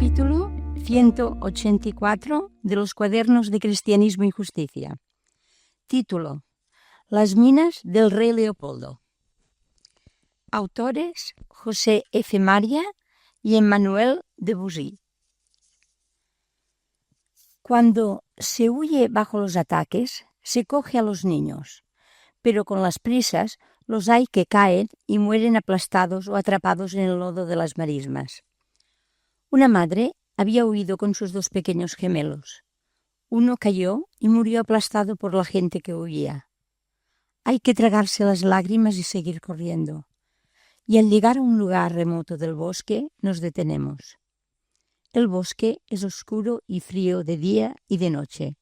Capítulo 184 de los Cuadernos de Cristianismo y Justicia. Título: Las minas del rey Leopoldo. Autores: José F. Maria y Emmanuel Debussy. Cuando se huye bajo los ataques, se coge a los niños, pero con las prisas los hay que caen y mueren aplastados o atrapados en el lodo de las marismas. Una madre había huido con sus dos pequeños gemelos. Uno cayó y murió aplastado por la gente que huía. Hay que tragarse las lágrimas y seguir corriendo. Y al llegar a un lugar remoto del bosque, nos detenemos. El bosque es oscuro y frío de día y de noche.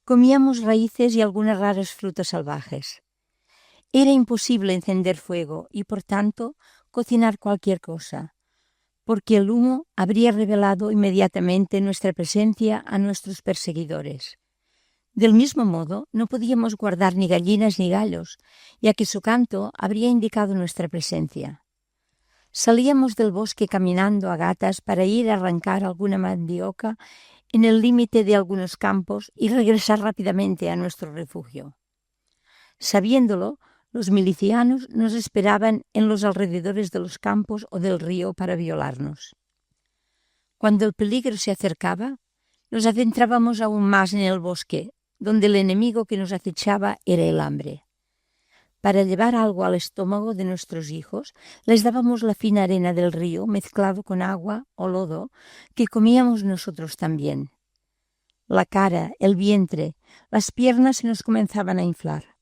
Comíamos raíces y algunas raras frutas salvajes. Era imposible encender fuego y, por tanto, cocinar cualquier cosa, porque el humo habría revelado inmediatamente nuestra presencia a nuestros perseguidores. Del mismo modo, no podíamos guardar ni gallinas ni gallos, ya que su canto habría indicado nuestra presencia. Salíamos del bosque caminando a gatas para ir a arrancar alguna mandioca en el límite de algunos campos y regresar rápidamente a nuestro refugio. Sabiéndolo, los milicianos nos esperaban en los alrededores de los campos o del río para violarnos. Cuando el peligro se acercaba, nos adentrábamos aún más en el bosque, donde el enemigo que nos acechaba era el hambre. Para llevar algo al estómago de nuestros hijos, les dábamos la fina arena del río mezclado con agua o lodo que comíamos nosotros también. La cara, el vientre, las piernas se nos comenzaban a inflar.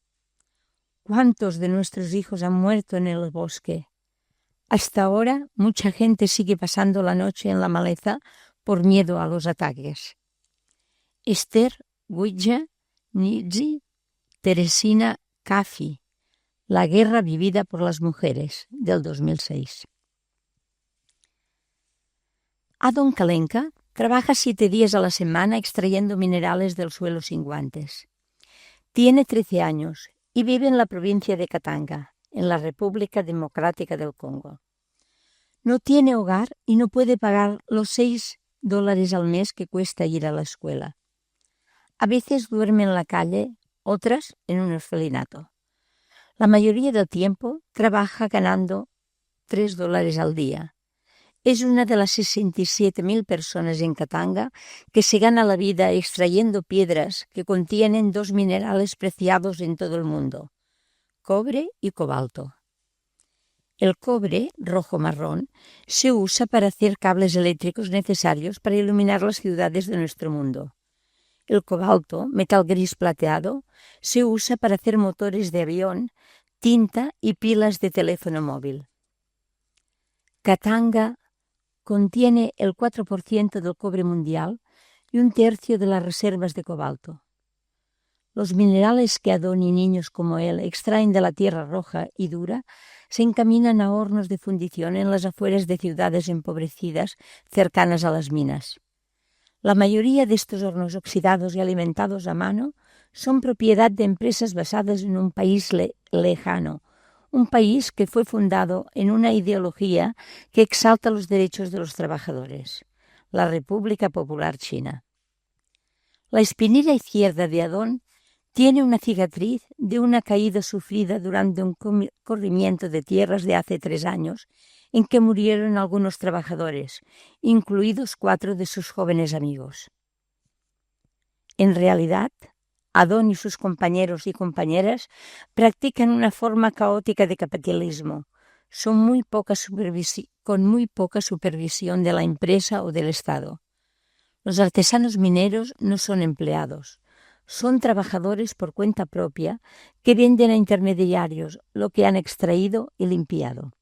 ¿Cuántos de nuestros hijos han muerto en el bosque? Hasta ahora, mucha gente sigue pasando la noche en la maleza por miedo a los ataques. Esther Guidja Nizzi, Teresina Cafi, La guerra vivida por las mujeres, del 2006. Adon Kalenka trabaja 7 días a la semana extrayendo minerales del suelo sin guantes. Tiene 13 años y vive en la provincia de Katanga, en la República Democrática del Congo. No tiene hogar y no puede pagar los $6 al mes que cuesta ir a la escuela. A veces duerme en la calle, otras en un orfelinato. La mayoría del tiempo trabaja ganando $3 al día. Es una de las 67.000 personas en Katanga que se gana la vida extrayendo piedras que contienen 2 minerales preciados en todo el mundo: cobre y cobalto. El cobre, rojo-marrón, se usa para hacer cables eléctricos necesarios para iluminar las ciudades de nuestro mundo. El cobalto, metal gris plateado, se usa para hacer motores de avión, tinta y pilas de teléfono móvil. Katanga contiene el 4% del cobre mundial y 1/3 de las reservas de cobalto. Los minerales que Adón y niños como él extraen de la tierra roja y dura se encaminan a hornos de fundición en las afueras de ciudades empobrecidas cercanas a las minas. La mayoría de estos hornos oxidados y alimentados a mano son propiedad de empresas basadas en un país lejano, un país que fue fundado en una ideología que exalta los derechos de los trabajadores, la República Popular China. La espinilla izquierda de Adón tiene una cicatriz de una caída sufrida durante un corrimiento de tierras de hace 3 años, en que murieron algunos trabajadores, incluidos 4 de sus jóvenes amigos. En realidad, Adón y sus compañeros y compañeras practican una forma caótica de capitalismo, con muy poca supervisión de la empresa o del Estado. Los artesanos mineros no son empleados, son trabajadores por cuenta propia que venden a intermediarios lo que han extraído y limpiado.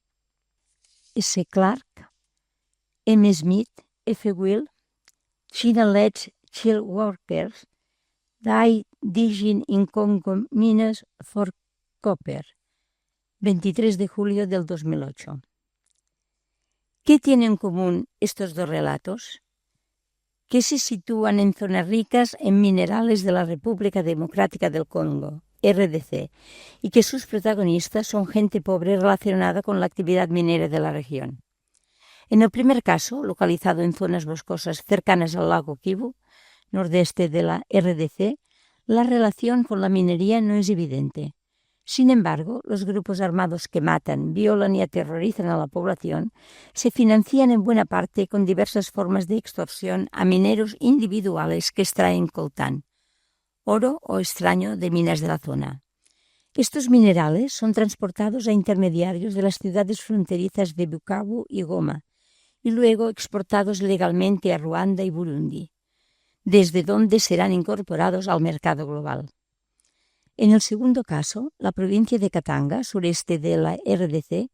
S. Clark, M. Smith, F. Will, China-led Child Workers, Die Digging in Congo Mines for Copper, 23 de julio del 2008. ¿Qué tienen en común estos 2 relatos? Que se sitúan en zonas ricas en minerales de la República Democrática del Congo, RDC, y que sus protagonistas son gente pobre relacionada con la actividad minera de la región. En el primer caso, localizado en zonas boscosas cercanas al lago Kivu, nordeste de la RDC, la relación con la minería no es evidente. Sin embargo, los grupos armados que matan, violan y aterrorizan a la población se financian en buena parte con diversas formas de extorsión a mineros individuales que extraen coltán, oro o estaño de minas de la zona. Estos minerales son transportados a intermediarios de las ciudades fronterizas de Bukavu y Goma y luego exportados legalmente a Ruanda y Burundi, desde donde serán incorporados al mercado global. En el segundo caso, la provincia de Katanga, sureste de la RDC,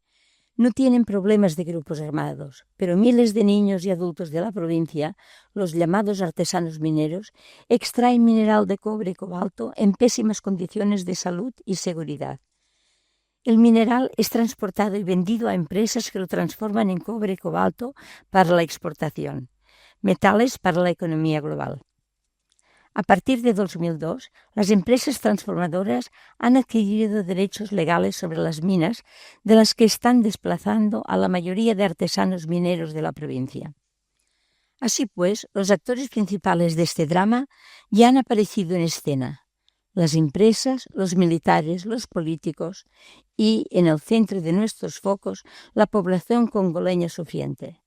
no tienen problemas de grupos armados, pero miles de niños y adultos de la provincia, los llamados artesanos mineros, extraen mineral de cobre y cobalto en pésimas condiciones de salud y seguridad. El mineral es transportado y vendido a empresas que lo transforman en cobre y cobalto para la exportación, metales para la economía global. A partir de 2002, las empresas transformadoras han adquirido derechos legales sobre las minas de las que están desplazando a la mayoría de artesanos mineros de la provincia. Así pues, los actores principales de este drama ya han aparecido en escena: las empresas, los militares, los políticos y, en el centro de nuestros focos, la población congoleña sufriente.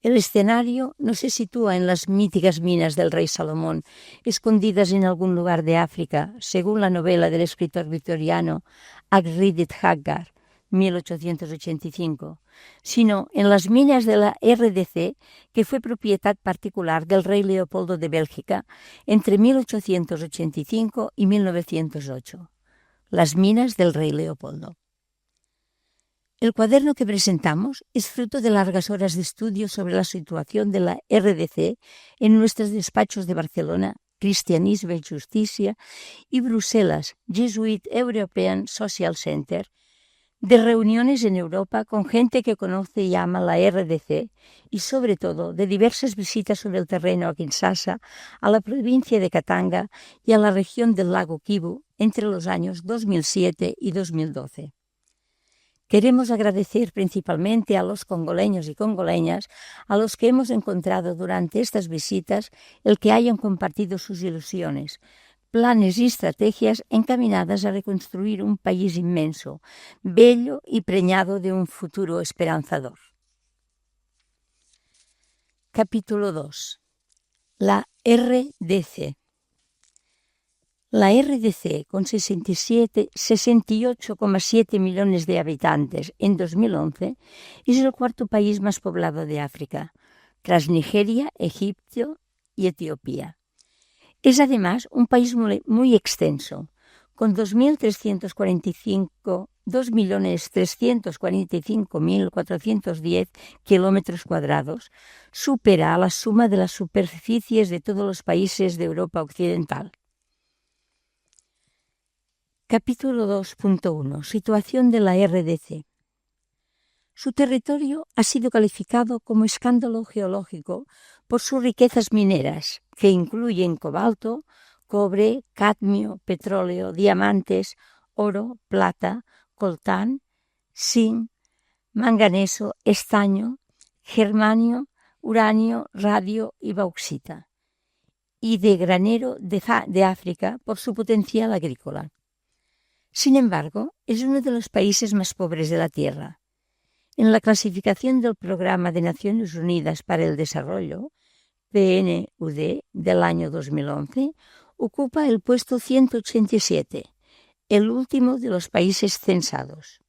El escenario no se sitúa en las míticas minas del rey Salomón, escondidas en algún lugar de África, según la novela del escritor victoriano Agridit Hagar, 1885, sino en las minas de la RDC, que fue propiedad particular del rey Leopoldo de Bélgica entre 1885 y 1908. Las minas del rey Leopoldo. El cuaderno que presentamos es fruto de largas horas de estudio sobre la situación de la RDC en nuestros despachos de Barcelona, Cristianisme y Justicia, y Bruselas, Jesuit European Social Center, de reuniones en Europa con gente que conoce y ama la RDC y, sobre todo, de diversas visitas sobre el terreno a Kinshasa, a la provincia de Katanga y a la región del lago Kivu entre los años 2007 y 2012. Queremos agradecer principalmente a los congoleños y congoleñas a los que hemos encontrado durante estas visitas el que hayan compartido sus ilusiones, planes y estrategias encaminadas a reconstruir un país inmenso, bello y preñado de un futuro esperanzador. Capítulo 2. La RDC. La RDC, con 68,7 millones de habitantes en 2011, es el cuarto país más poblado de África, tras Nigeria, Egipto y Etiopía. Es además un país muy extenso, con 2.345.410 kilómetros cuadrados, supera a la suma de las superficies de todos los países de Europa Occidental. Capítulo 2.1. Situación de la RDC. Su territorio ha sido calificado como escándalo geológico por sus riquezas mineras, que incluyen cobalto, cobre, cadmio, petróleo, diamantes, oro, plata, coltán, zinc, manganeso, estaño, germanio, uranio, radio y bauxita, y de granero de África por su potencial agrícola. Sin embargo, es uno de los países más pobres de la Tierra. En la clasificación del Programa de Naciones Unidas para el Desarrollo, PNUD, del año 2011, ocupa el puesto 187, el último de los países censados.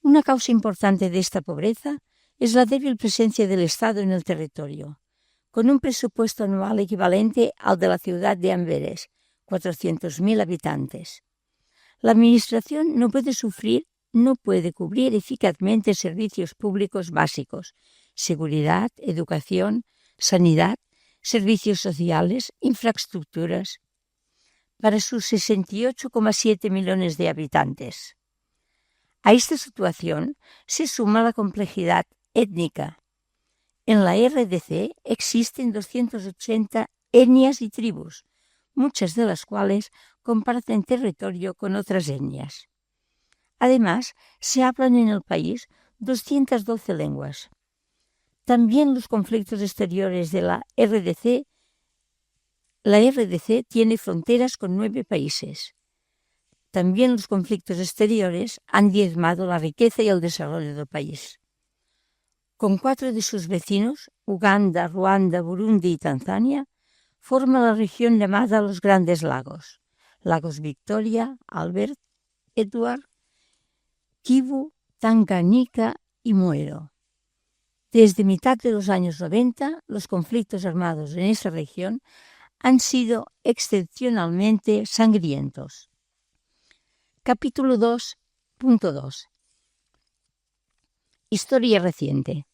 Una causa importante de esta pobreza es la débil presencia del Estado en el territorio, con un presupuesto anual equivalente al de la ciudad de Amberes, 400.000 habitantes. La Administración no puede cubrir eficazmente servicios públicos básicos, seguridad, educación, sanidad, servicios sociales, infraestructuras, para sus 68,7 millones de habitantes. A esta situación se suma la complejidad étnica. En la RDC existen 280 etnias y tribus, muchas de las cuales comparten territorio con otras etnias. Además, se hablan en el país 212 lenguas, También los conflictos exteriores de la RDC. La RDC tiene fronteras con 9 países. También los conflictos exteriores han diezmado la riqueza y el desarrollo del país. Con 4 de sus vecinos, Uganda, Ruanda, Burundi y Tanzania, forma la región llamada los Grandes Lagos: Lagos Victoria, Albert, Edward, Kivu, Tanganyika y Mweru. Desde mitad de los años 90, los conflictos armados en esa región han sido excepcionalmente sangrientos. Capítulo 2.2. Historia reciente.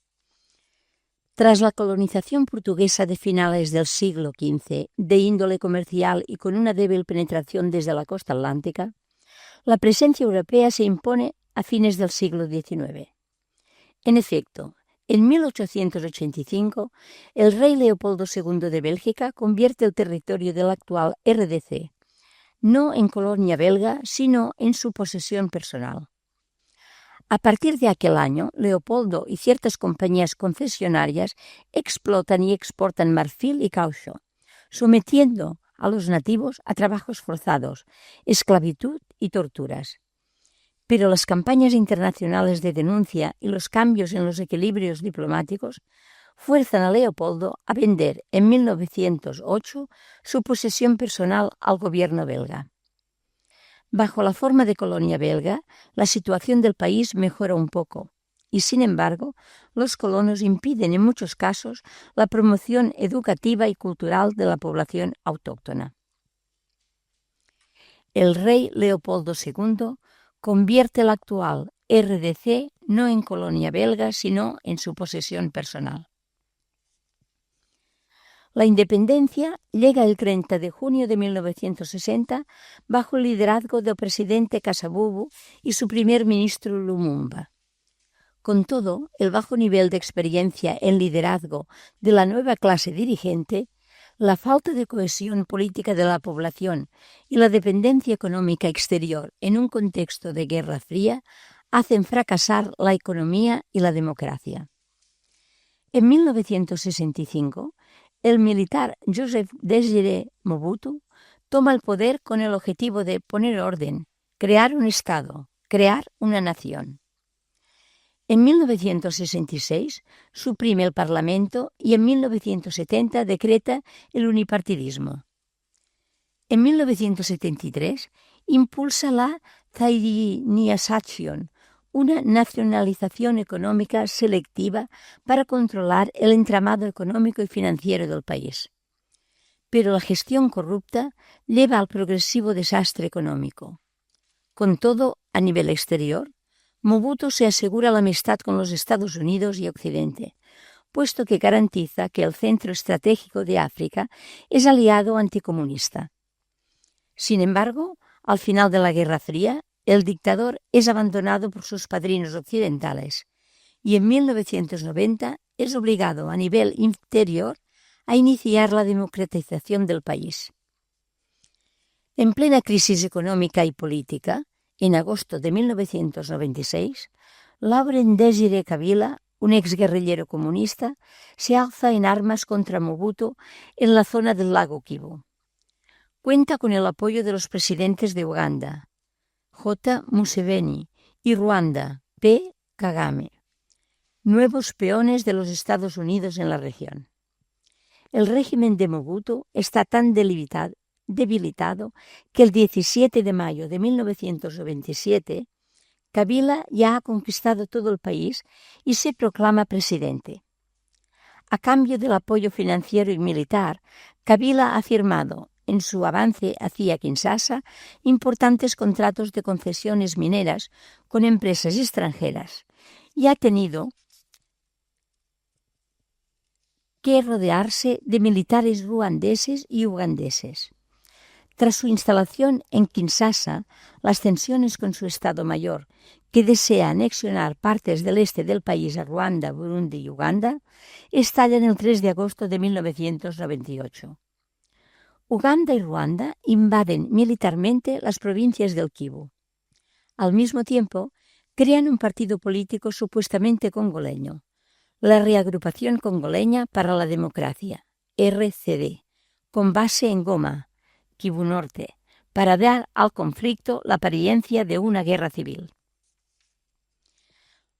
Tras la colonización portuguesa de finales del siglo XV, de índole comercial y con una débil penetración desde la costa atlántica, la presencia europea se impone a fines del siglo XIX. En efecto, en 1885, el rey Leopoldo II de Bélgica convierte el territorio de la actual RDC, no en colonia belga, sino en su posesión personal. A partir de aquel año, Leopoldo y ciertas compañías concesionarias explotan y exportan marfil y caucho, sometiendo a los nativos a trabajos forzados, esclavitud y torturas. Pero las campañas internacionales de denuncia y los cambios en los equilibrios diplomáticos fuerzan a Leopoldo a vender en 1908 su posesión personal al gobierno belga. Bajo la forma de colonia belga, la situación del país mejora un poco y, sin embargo, los colonos impiden en muchos casos la promoción educativa y cultural de la población autóctona. El rey Leopoldo II convierte la actual RDC no en colonia belga, sino en su posesión personal. La independencia llega el 30 de junio de 1960 bajo el liderazgo del presidente Kasavubu y su primer ministro Lumumba. Con todo, el bajo nivel de experiencia en liderazgo de la nueva clase dirigente, la falta de cohesión política de la población y la dependencia económica exterior en un contexto de Guerra Fría hacen fracasar la economía y la democracia. En 1965, el militar Joseph Désiré Mobutu toma el poder con el objetivo de poner orden, crear un Estado, crear una nación. En 1966 suprime el Parlamento y en 1970 decreta el unipartidismo. En 1973 impulsa la Zairinización, una nacionalización económica selectiva para controlar el entramado económico y financiero del país. Pero la gestión corrupta lleva al progresivo desastre económico. Con todo, a nivel exterior, Mobutu se asegura la amistad con los Estados Unidos y Occidente, puesto que garantiza que el centro estratégico de África es aliado anticomunista. Sin embargo, al final de la Guerra Fría, el dictador es abandonado por sus padrinos occidentales y en 1990 es obligado a nivel interior a iniciar la democratización del país. En plena crisis económica y política, en agosto de 1996, Laurent Désiré Kabila, un exguerrillero comunista, se alza en armas contra Mobutu en la zona del lago Kivu. Cuenta con el apoyo de los presidentes de Uganda, J. Museveni, y Ruanda, P. Kagame, nuevos peones de los Estados Unidos en la región. El régimen de Mobutu está tan debilitado que el 17 de mayo de 1997, Kabila ya ha conquistado todo el país y se proclama presidente. A cambio del apoyo financiero y militar, Kabila ha firmado, en su avance hacia Kinshasa, importantes contratos de concesiones mineras con empresas extranjeras y ha tenido que rodearse de militares ruandeses y ugandeses. Tras su instalación en Kinshasa, las tensiones con su Estado Mayor, que desea anexionar partes del este del país a Ruanda, Burundi y Uganda, estallan el 3 de agosto de 1998. Uganda y Ruanda invaden militarmente las provincias del Kivu. Al mismo tiempo, crean un partido político supuestamente congoleño, la Reagrupación Congoleña para la Democracia, RCD, con base en Goma, Kivu Norte, para dar al conflicto la apariencia de una guerra civil.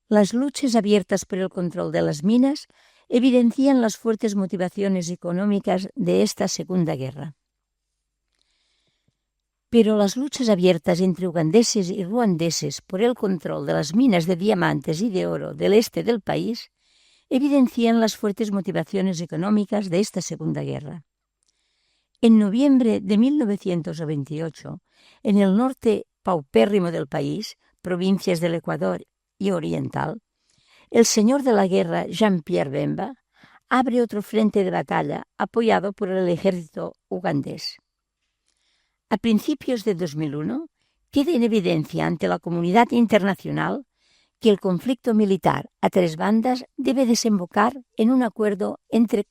Las luchas abiertas por el control de las minas evidencian las fuertes motivaciones económicas de esta Segunda Guerra. Pero las luchas abiertas entre ugandeses y ruandeses por el control de las minas de diamantes y de oro del este del país evidencian las fuertes motivaciones económicas de esta Segunda Guerra. En noviembre de 1928, en el norte paupérrimo del país, provincias del Ecuador y Oriental, el señor de la guerra, Jean-Pierre Bemba, abre otro frente de batalla apoyado por el ejército ugandés. A principios de 2001, queda en evidencia ante la comunidad internacional que el conflicto militar a tres bandas debe desembocar en un acuerdo entre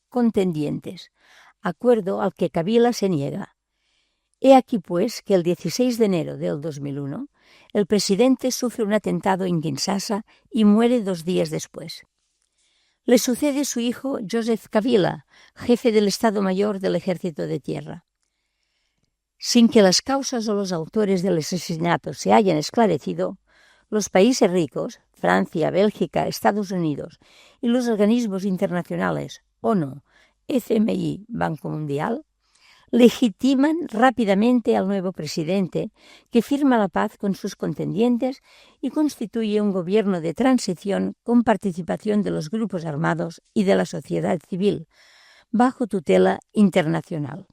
contendientes, acuerdo al que Kabila se niega. He aquí, pues, que el 16 de enero del 2001, el presidente sufre un atentado en Kinshasa y muere 2 días después. Le sucede su hijo Joseph Kabila, jefe del Estado Mayor del Ejército de Tierra. Sin que las causas o los autores del asesinato se hayan esclarecido, los países ricos, Francia, Bélgica, Estados Unidos y los organismos internacionales, ONU, FMI, Banco Mundial, legitiman rápidamente al nuevo presidente que firma la paz con sus contendientes y constituye un gobierno de transición con participación de los grupos armados y de la sociedad civil, bajo tutela internacional.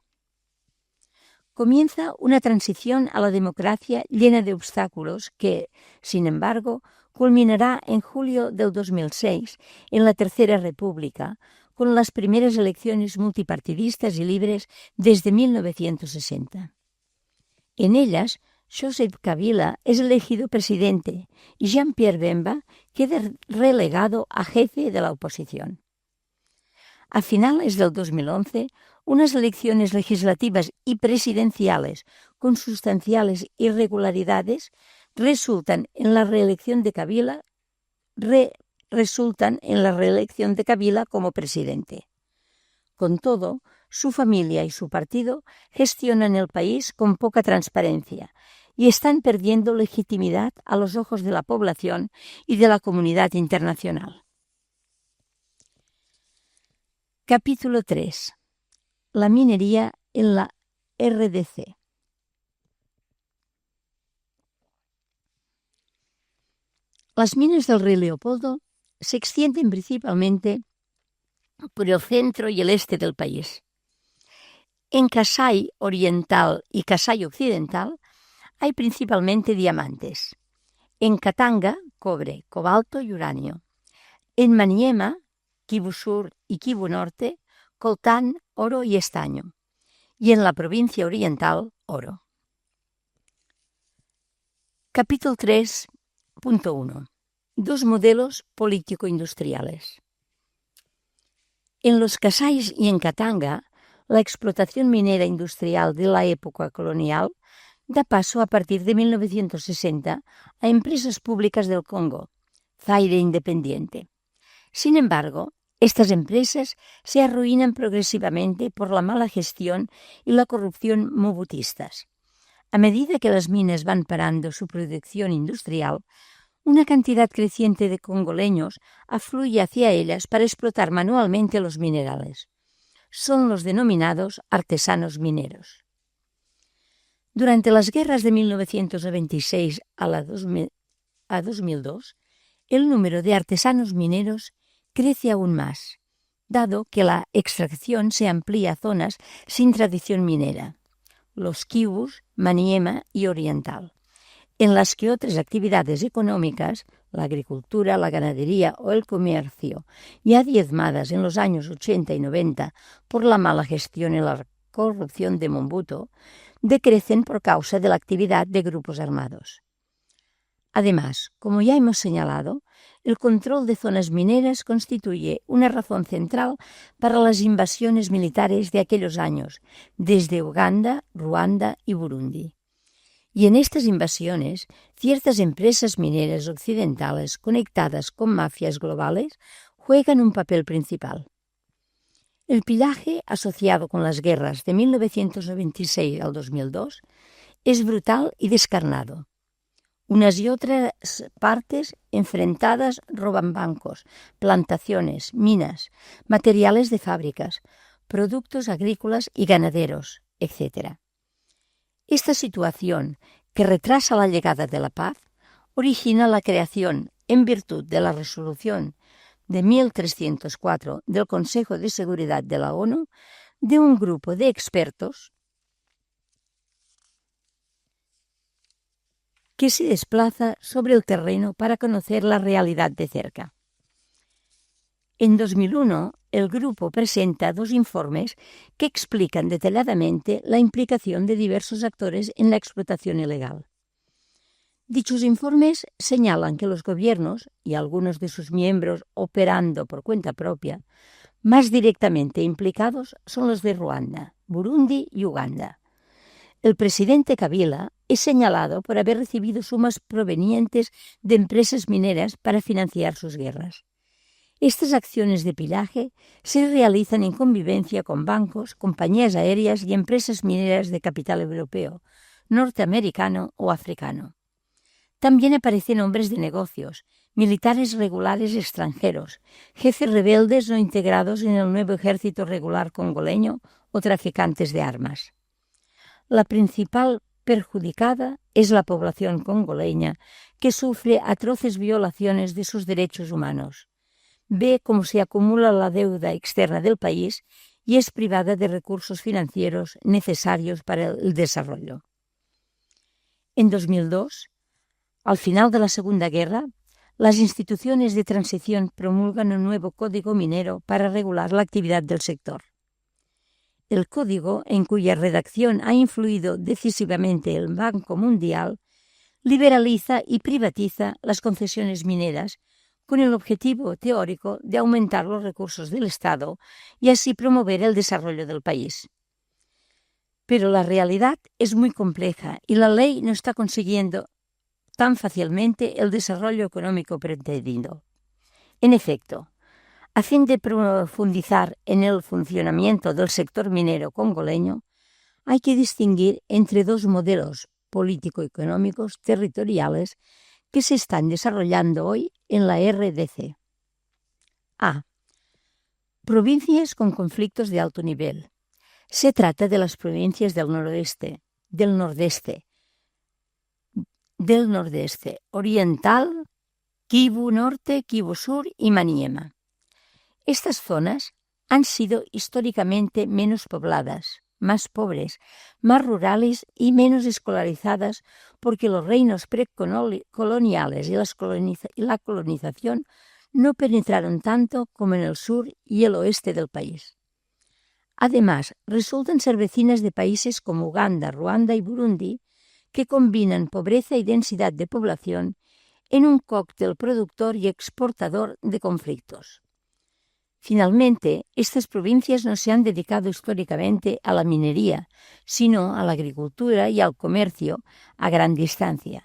Comienza una transición a la democracia llena de obstáculos que, sin embargo, culminará en julio del 2006 en la Tercera República, con las primeras elecciones multipartidistas y libres desde 1960. En ellas, Joseph Kabila es elegido presidente y Jean-Pierre Bemba queda relegado a jefe de la oposición. A finales del 2011, unas elecciones legislativas y presidenciales con sustanciales irregularidades resultan en la reelección de Kabila como presidente. Con todo, su familia y su partido gestionan el país con poca transparencia y están perdiendo legitimidad a los ojos de la población y de la comunidad internacional. Capítulo 3. La minería en la RDC. Las minas del Rey Leopoldo se extienden principalmente por el centro y el este del país. En Kasai Oriental y Kasai Occidental hay principalmente diamantes. En Katanga, cobre, cobalto y uranio. En Maniema, Kivu Sur y Kivu Norte, coltán, oro y estaño. Y en la provincia oriental, oro. Capítulo 3.1. Dos modelos político-industriales. En los Kasais y en Katanga, la explotación minera industrial de la época colonial da paso a partir de 1960 a empresas públicas del Congo, Zaire independiente. Sin embargo, estas empresas se arruinan progresivamente por la mala gestión y la corrupción mobutistas. A medida que las minas van parando su producción industrial, una cantidad creciente de congoleños afluye hacia ellas para explotar manualmente los minerales. Son los denominados artesanos mineros. Durante las guerras de 1926 a 2002, el número de artesanos mineros crece aún más, dado que la extracción se amplía a zonas sin tradición minera, los Kivus, Maniema y Oriental, en las que otras actividades económicas, la agricultura, la ganadería o el comercio, ya diezmadas en los años 80 y 90 por la mala gestión y la corrupción de Mobutu, decrecen por causa de la actividad de grupos armados. Además, como ya hemos señalado, el control de zonas mineras constituye una razón central para las invasiones militares de aquellos años, desde Uganda, Ruanda y Burundi. Y en estas invasiones, ciertas empresas mineras occidentales conectadas con mafias globales juegan un papel principal. El pillaje asociado con las guerras de 1996 al 2002 es brutal y descarnado. Unas y otras partes enfrentadas roban bancos, plantaciones, minas, materiales de fábricas, productos agrícolas y ganaderos, etc. Esta situación, que retrasa la llegada de la paz, origina la creación, en virtud de la resolución de 1304 del Consejo de Seguridad de la ONU, de un grupo de expertos que se desplaza sobre el terreno para conocer la realidad de cerca. En 2001, el grupo presenta 2 informes que explican detalladamente la implicación de diversos actores en la explotación ilegal. Dichos informes señalan que los gobiernos y algunos de sus miembros operando por cuenta propia, más directamente implicados son los de Ruanda, Burundi y Uganda. El presidente Kabila es señalado por haber recibido sumas provenientes de empresas mineras para financiar sus guerras. Estas acciones de pillaje se realizan en convivencia con bancos, compañías aéreas y empresas mineras de capital europeo, norteamericano o africano. También aparecen hombres de negocios, militares regulares extranjeros, jefes rebeldes no integrados en el nuevo ejército regular congoleño o traficantes de armas. La principal perjudicada es la población congoleña, que sufre atroces violaciones de sus derechos humanos. Ve cómo se acumula la deuda externa del país y es privada de recursos financieros necesarios para el desarrollo. En 2002, al final de la Segunda Guerra, las instituciones de transición promulgan un nuevo código minero para regular la actividad del sector. El código, en cuya redacción ha influido decisivamente el Banco Mundial, liberaliza y privatiza las concesiones mineras con el objetivo teórico de aumentar los recursos del Estado y así promover el desarrollo del país. Pero la realidad es muy compleja y la ley no está consiguiendo tan fácilmente el desarrollo económico pretendido. En efecto, a fin de profundizar en el funcionamiento del sector minero congoleño, hay que distinguir entre 2 modelos político-económicos territoriales que se están desarrollando hoy en la RDC. A. Provincias con conflictos de alto nivel. Se trata de las provincias del nordeste, oriental, Kivu Norte, Kivu Sur y Maniema. Estas zonas han sido históricamente menos pobladas, más pobres, más rurales y menos escolarizadas porque los reinos precoloniales y la colonización no penetraron tanto como en el sur y el oeste del país. Además, resultan ser vecinas de países como Uganda, Ruanda y Burundi, que combinan pobreza y densidad de población en un cóctel productor y exportador de conflictos. Finalmente, estas provincias no se han dedicado históricamente a la minería, sino a la agricultura y al comercio a gran distancia.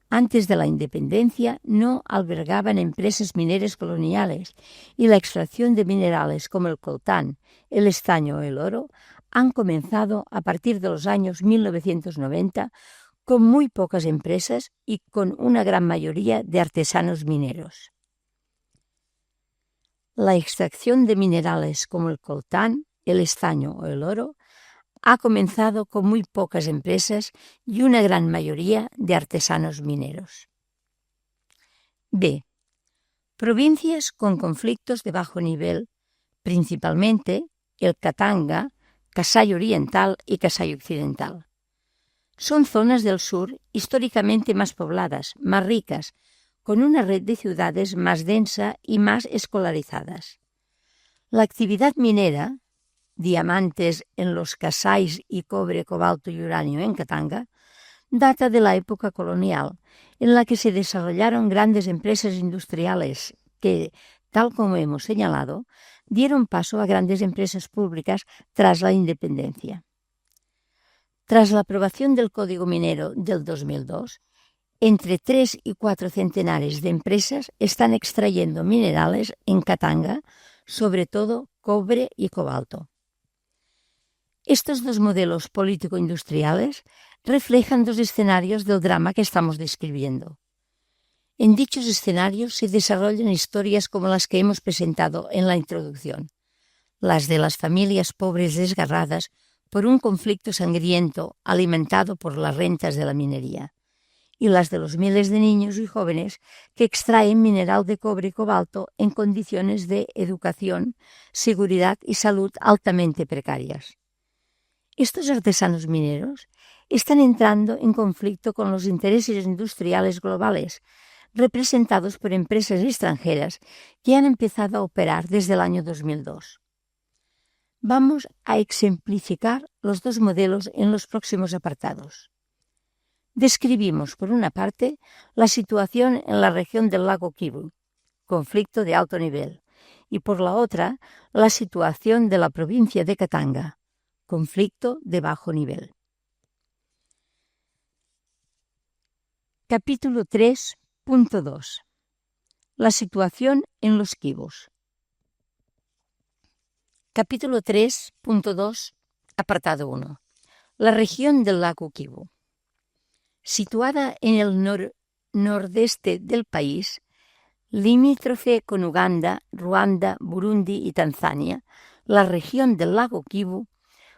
Antes de la independencia no albergaban empresas mineras coloniales y la extracción de minerales como el coltán, el estaño o el oro han comenzado a partir de los años 1990 con muy pocas empresas y con una gran mayoría de artesanos mineros. La extracción de minerales como el coltán, el estaño o el oro ha comenzado con muy pocas empresas y una gran mayoría de artesanos mineros. B. Provincias con conflictos de bajo nivel, principalmente el Katanga, Kasai Oriental y Kasai Occidental. Son zonas del sur históricamente más pobladas, más ricas, con una red de ciudades más densa y más escolarizadas. La actividad minera, diamantes en los Kasais y cobre, cobalto y uranio en Katanga, data de la época colonial, en la que se desarrollaron grandes empresas industriales que, tal como hemos señalado, dieron paso a grandes empresas públicas tras la independencia. Tras la aprobación del Código Minero del 2002, entre 3 y 4 centenares de empresas están extrayendo minerales en Katanga, sobre todo cobre y cobalto. Estos dos modelos político-industriales reflejan dos escenarios del drama que estamos describiendo. En dichos escenarios se desarrollan historias como las que hemos presentado en la introducción, las de las familias pobres desgarradas por un conflicto sangriento alimentado por las rentas de la minería, y las de los miles de niños y jóvenes que extraen mineral de cobre y cobalto en condiciones de educación, seguridad y salud altamente precarias. Estos artesanos mineros están entrando en conflicto con los intereses industriales globales, representados por empresas extranjeras que han empezado a operar desde el año 2002. Vamos a ejemplificar los dos modelos en los próximos apartados. Describimos, por una parte, la situación en la región del lago Kivu, conflicto de alto nivel, y por la otra, la situación de la provincia de Katanga, conflicto de bajo nivel. Capítulo 3.2. La situación en los Kivus. Capítulo 3.2, apartado 1. La región del lago Kivu. Situada en el nordeste del país, limítrofe con Uganda, Ruanda, Burundi y Tanzania, la región del lago Kivu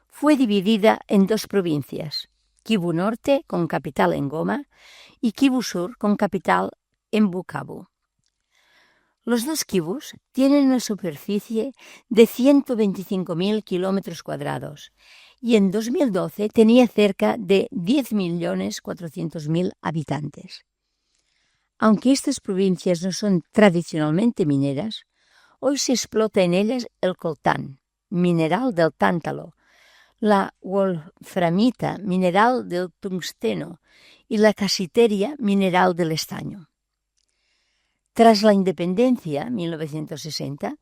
fue dividida en dos provincias, Kivu Norte, con capital en Goma, y Kivu Sur, con capital en Bukavu. Los dos Kivus tienen una superficie de 125.000 kilómetros cuadrados y en 2012 tenía cerca de 10.400.000 habitantes. Aunque estas provincias no son tradicionalmente mineras, hoy se explota en ellas el coltán, mineral del tántalo, la wolframita, mineral del tungsteno, y la casiteria, mineral del estaño. Tras la independencia, 1960,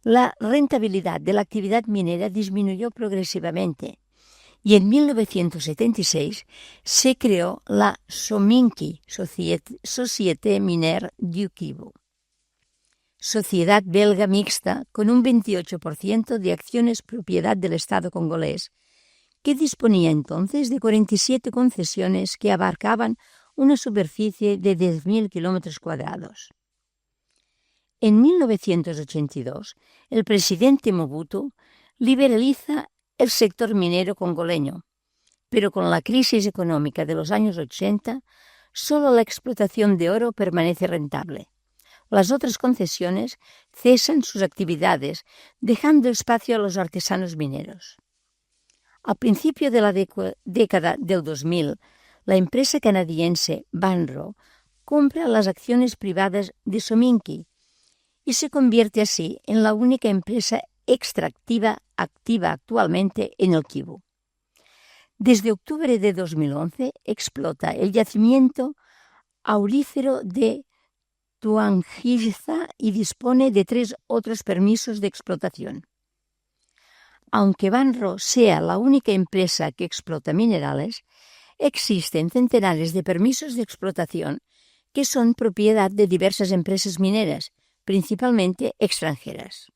la rentabilidad de la actividad minera disminuyó progresivamente y en 1976 se creó la Sominki, Société Minière du Kivu, sociedad belga mixta con un 28% de acciones propiedad del Estado congolés, que disponía entonces de 47 concesiones que abarcaban una superficie de 10.000 kilómetros cuadrados. En 1982, el presidente Mobutu liberaliza el sector minero congoleño, pero con la crisis económica de los años 80, solo la explotación de oro permanece rentable. Las otras concesiones cesan sus actividades, dejando espacio a los artesanos mineros. Al principio de la década del 2000, la empresa canadiense Banro compra las acciones privadas de Sominki y se convierte así en la única empresa extractiva activa actualmente en el Kivu. Desde octubre de 2011 explota el yacimiento aurífero de Tuangiza y dispone de 3 otros permisos de explotación. Aunque Banro sea la única empresa que explota minerales, existen centenares de permisos de explotación que son propiedad de diversas empresas mineras, principalmente extranjeras.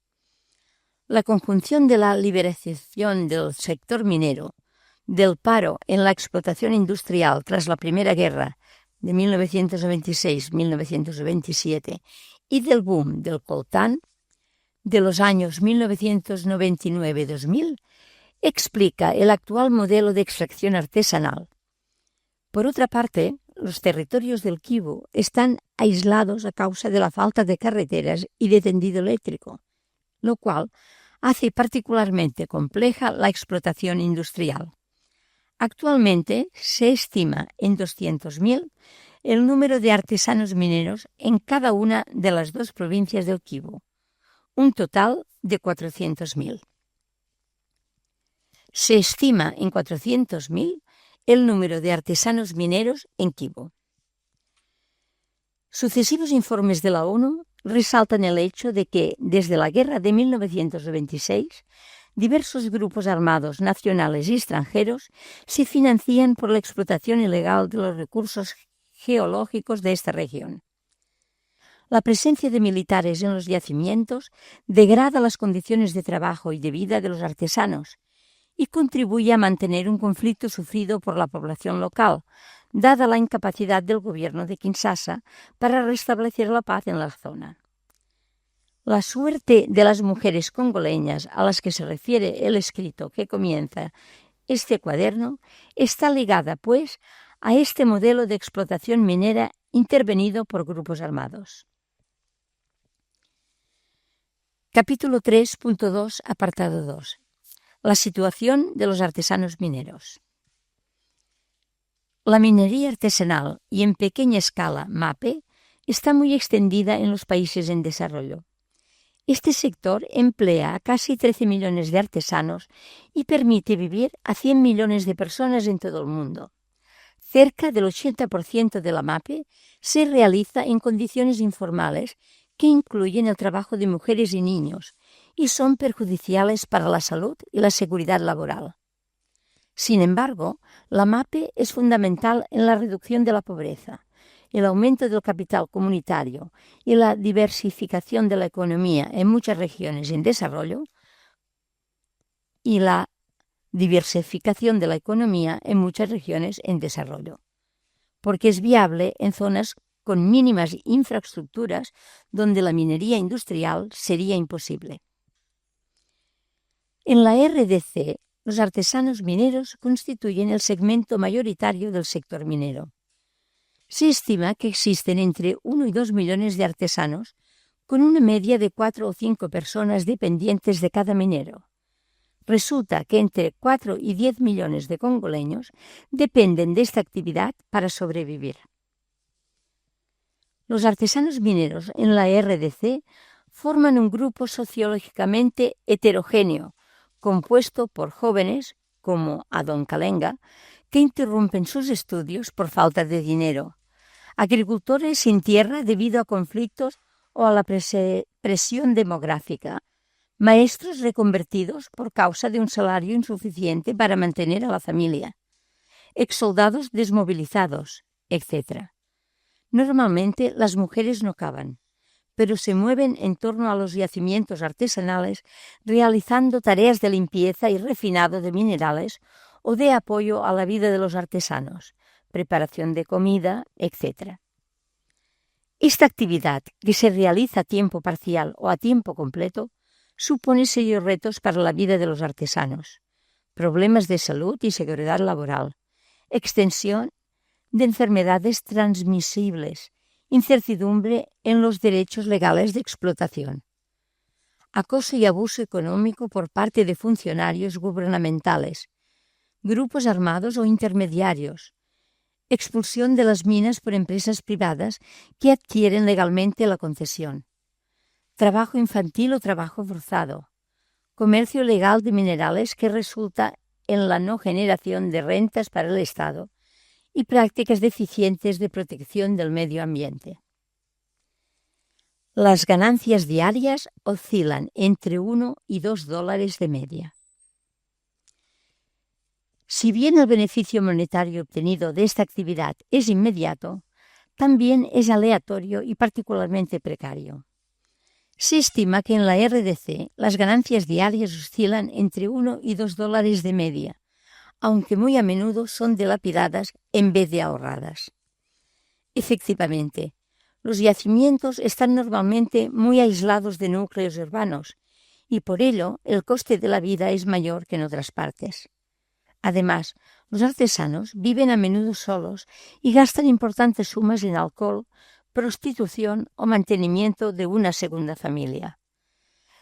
La conjunción de la liberalización del sector minero, del paro en la explotación industrial tras la Primera Guerra de 1996-1927 y del boom del coltán de los años 1999-2000 explica el actual modelo de extracción artesanal. Por otra parte, los territorios del Kivu están aislados a causa de la falta de carreteras y de tendido eléctrico, lo cual hace particularmente compleja la explotación industrial. Actualmente se estima en 200.000 el número de artesanos mineros en cada una de las dos provincias del Kivu, un total de 400.000. Se estima en 400.000 el número de artesanos mineros en Kivu. Sucesivos informes de la ONU resaltan el hecho de que, desde la guerra de 1926, diversos grupos armados nacionales y extranjeros se financian por la explotación ilegal de los recursos geológicos de esta región. La presencia de militares en los yacimientos degrada las condiciones de trabajo y de vida de los artesanos y contribuye a mantener un conflicto sufrido por la población local, dada la incapacidad del gobierno de Kinshasa para restablecer la paz en la zona. La suerte de las mujeres congoleñas a las que se refiere el escrito que comienza este cuaderno está ligada, pues, a este modelo de explotación minera intervenido por grupos armados. Capítulo 3.2, apartado 2. La situación de los artesanos mineros. La minería artesanal y en pequeña escala, MAPE, está muy extendida en los países en desarrollo. Este sector emplea a casi 13 millones de artesanos y permite vivir a 100 millones de personas en todo el mundo. Cerca del 80% de la MAPE se realiza en condiciones informales que incluyen el trabajo de mujeres y niños y son perjudiciales para la salud y la seguridad laboral. Sin embargo, la MAPE es fundamental en la reducción de la pobreza, el aumento del capital comunitario y la diversificación de la economía en muchas regiones en desarrollo porque es viable en zonas con mínimas infraestructuras donde la minería industrial sería imposible. En la RDC, los artesanos mineros constituyen el segmento mayoritario del sector minero. Se estima que existen entre 1 y 2 millones de artesanos, con una media de 4 o 5 personas dependientes de cada minero. Resulta que entre 4 y 10 millones de congoleños dependen de esta actividad para sobrevivir. Los artesanos mineros en la RDC forman un grupo sociológicamente heterogéneo, compuesto por jóvenes, como Adon Kalenga, que interrumpen sus estudios por falta de dinero, agricultores sin tierra debido a conflictos o a la presión demográfica, maestros reconvertidos por causa de un salario insuficiente para mantener a la familia, exsoldados desmovilizados, etc. Normalmente las mujeres no cavan, pero se mueven en torno a los yacimientos artesanales realizando tareas de limpieza y refinado de minerales o de apoyo a la vida de los artesanos, preparación de comida, etc. Esta actividad, que se realiza a tiempo parcial o a tiempo completo, supone serios retos para la vida de los artesanos, problemas de salud y seguridad laboral, extensión de enfermedades transmisibles, incertidumbre en los derechos legales de explotación, acoso y abuso económico por parte de funcionarios gubernamentales, grupos armados o intermediarios, expulsión de las minas por empresas privadas que adquieren legalmente la concesión, trabajo infantil o trabajo forzado, comercio ilegal de minerales que resulta en la no generación de rentas para el Estado y prácticas deficientes de protección del medio ambiente. Las ganancias diarias oscilan entre 1 y 2 dólares de media. Si bien el beneficio monetario obtenido de esta actividad es inmediato, también es aleatorio y particularmente precario. Se estima que en la RDC las ganancias diarias oscilan entre 1 y 2 dólares de media, aunque muy a menudo son dilapidadas en vez de ahorradas. Efectivamente, los yacimientos están normalmente muy aislados de núcleos urbanos y por ello el coste de la vida es mayor que en otras partes. Además, los artesanos viven a menudo solos y gastan importantes sumas en alcohol, prostitución o mantenimiento de una segunda familia.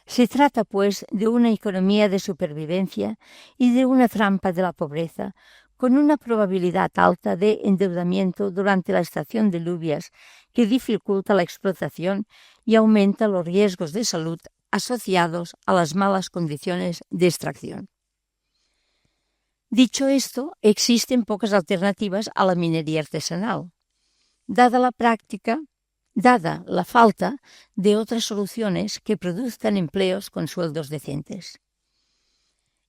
Se trata, pues, de una economía de supervivencia y de una trampa de la pobreza, con una probabilidad alta de endeudamiento durante la estación de lluvias que dificulta la explotación y aumenta los riesgos de salud asociados a las malas condiciones de extracción. Dicho esto, existen pocas alternativas a la minería artesanal, dada la falta de otras soluciones que produzcan empleos con sueldos decentes.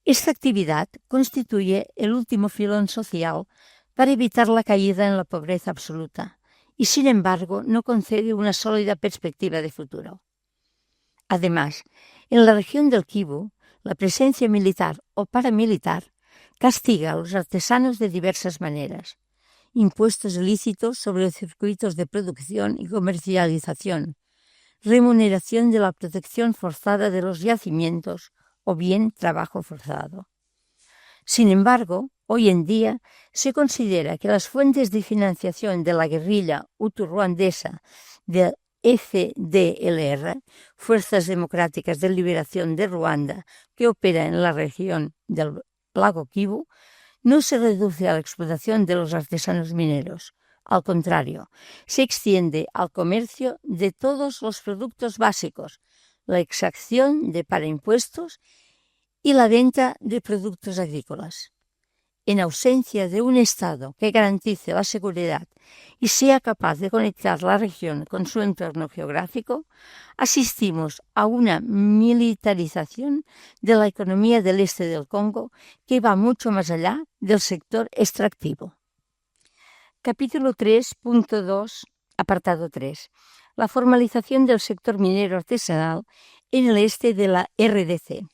Esta actividad constituye el último filón social para evitar la caída en la pobreza absoluta, y sin embargo no concede una sólida perspectiva de futuro. Además, en la región del Kivu, la presencia militar o paramilitar castiga a los artesanos de diversas maneras: impuestos ilícitos sobre los circuitos de producción y comercialización, remuneración de la protección forzada de los yacimientos o bien trabajo forzado. Sin embargo, hoy en día se considera que las fuentes de financiación de la guerrilla hutu-ruandesa del FDLR, Fuerzas Democráticas de Liberación de Ruanda, que opera en la región del lago Kivu, no se reduce a la explotación de los artesanos mineros. Al contrario, se extiende al comercio de todos los productos básicos, la exacción de paraimpuestos y la venta de productos agrícolas. En ausencia de un Estado que garantice la seguridad y sea capaz de conectar la región con su entorno geográfico, asistimos a una militarización de la economía del este del Congo que va mucho más allá del sector extractivo. Capítulo 3.2, apartado 3. La formalización del sector minero artesanal en el este de la RDC.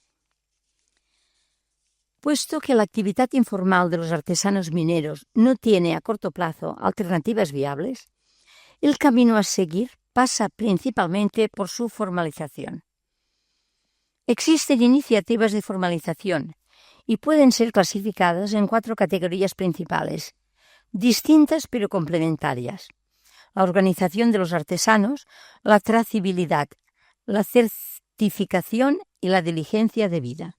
Puesto que la actividad informal de los artesanos mineros no tiene a corto plazo alternativas viables, el camino a seguir pasa principalmente por su formalización. Existen iniciativas de formalización y pueden ser clasificadas en 4 categorías principales, distintas pero complementarias: la organización de los artesanos, la trazabilidad, la certificación y la diligencia debida.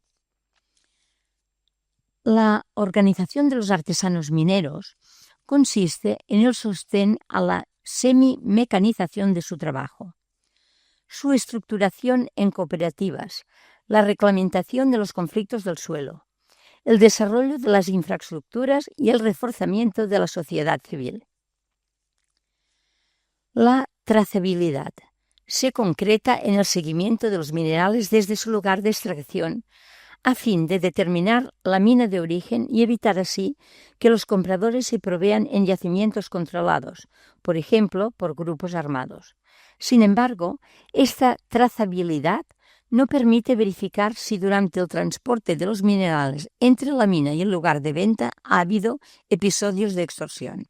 La organización de los artesanos mineros consiste en el sostén a la semimecanización de su trabajo, su estructuración en cooperativas, la reglamentación de los conflictos del suelo, el desarrollo de las infraestructuras y el reforzamiento de la sociedad civil. La trazabilidad se concreta en el seguimiento de los minerales desde su lugar de extracción, a fin de determinar la mina de origen y evitar así que los compradores se provean en yacimientos controlados, por ejemplo, por grupos armados. Sin embargo, esta trazabilidad no permite verificar si durante el transporte de los minerales entre la mina y el lugar de venta ha habido episodios de extorsión.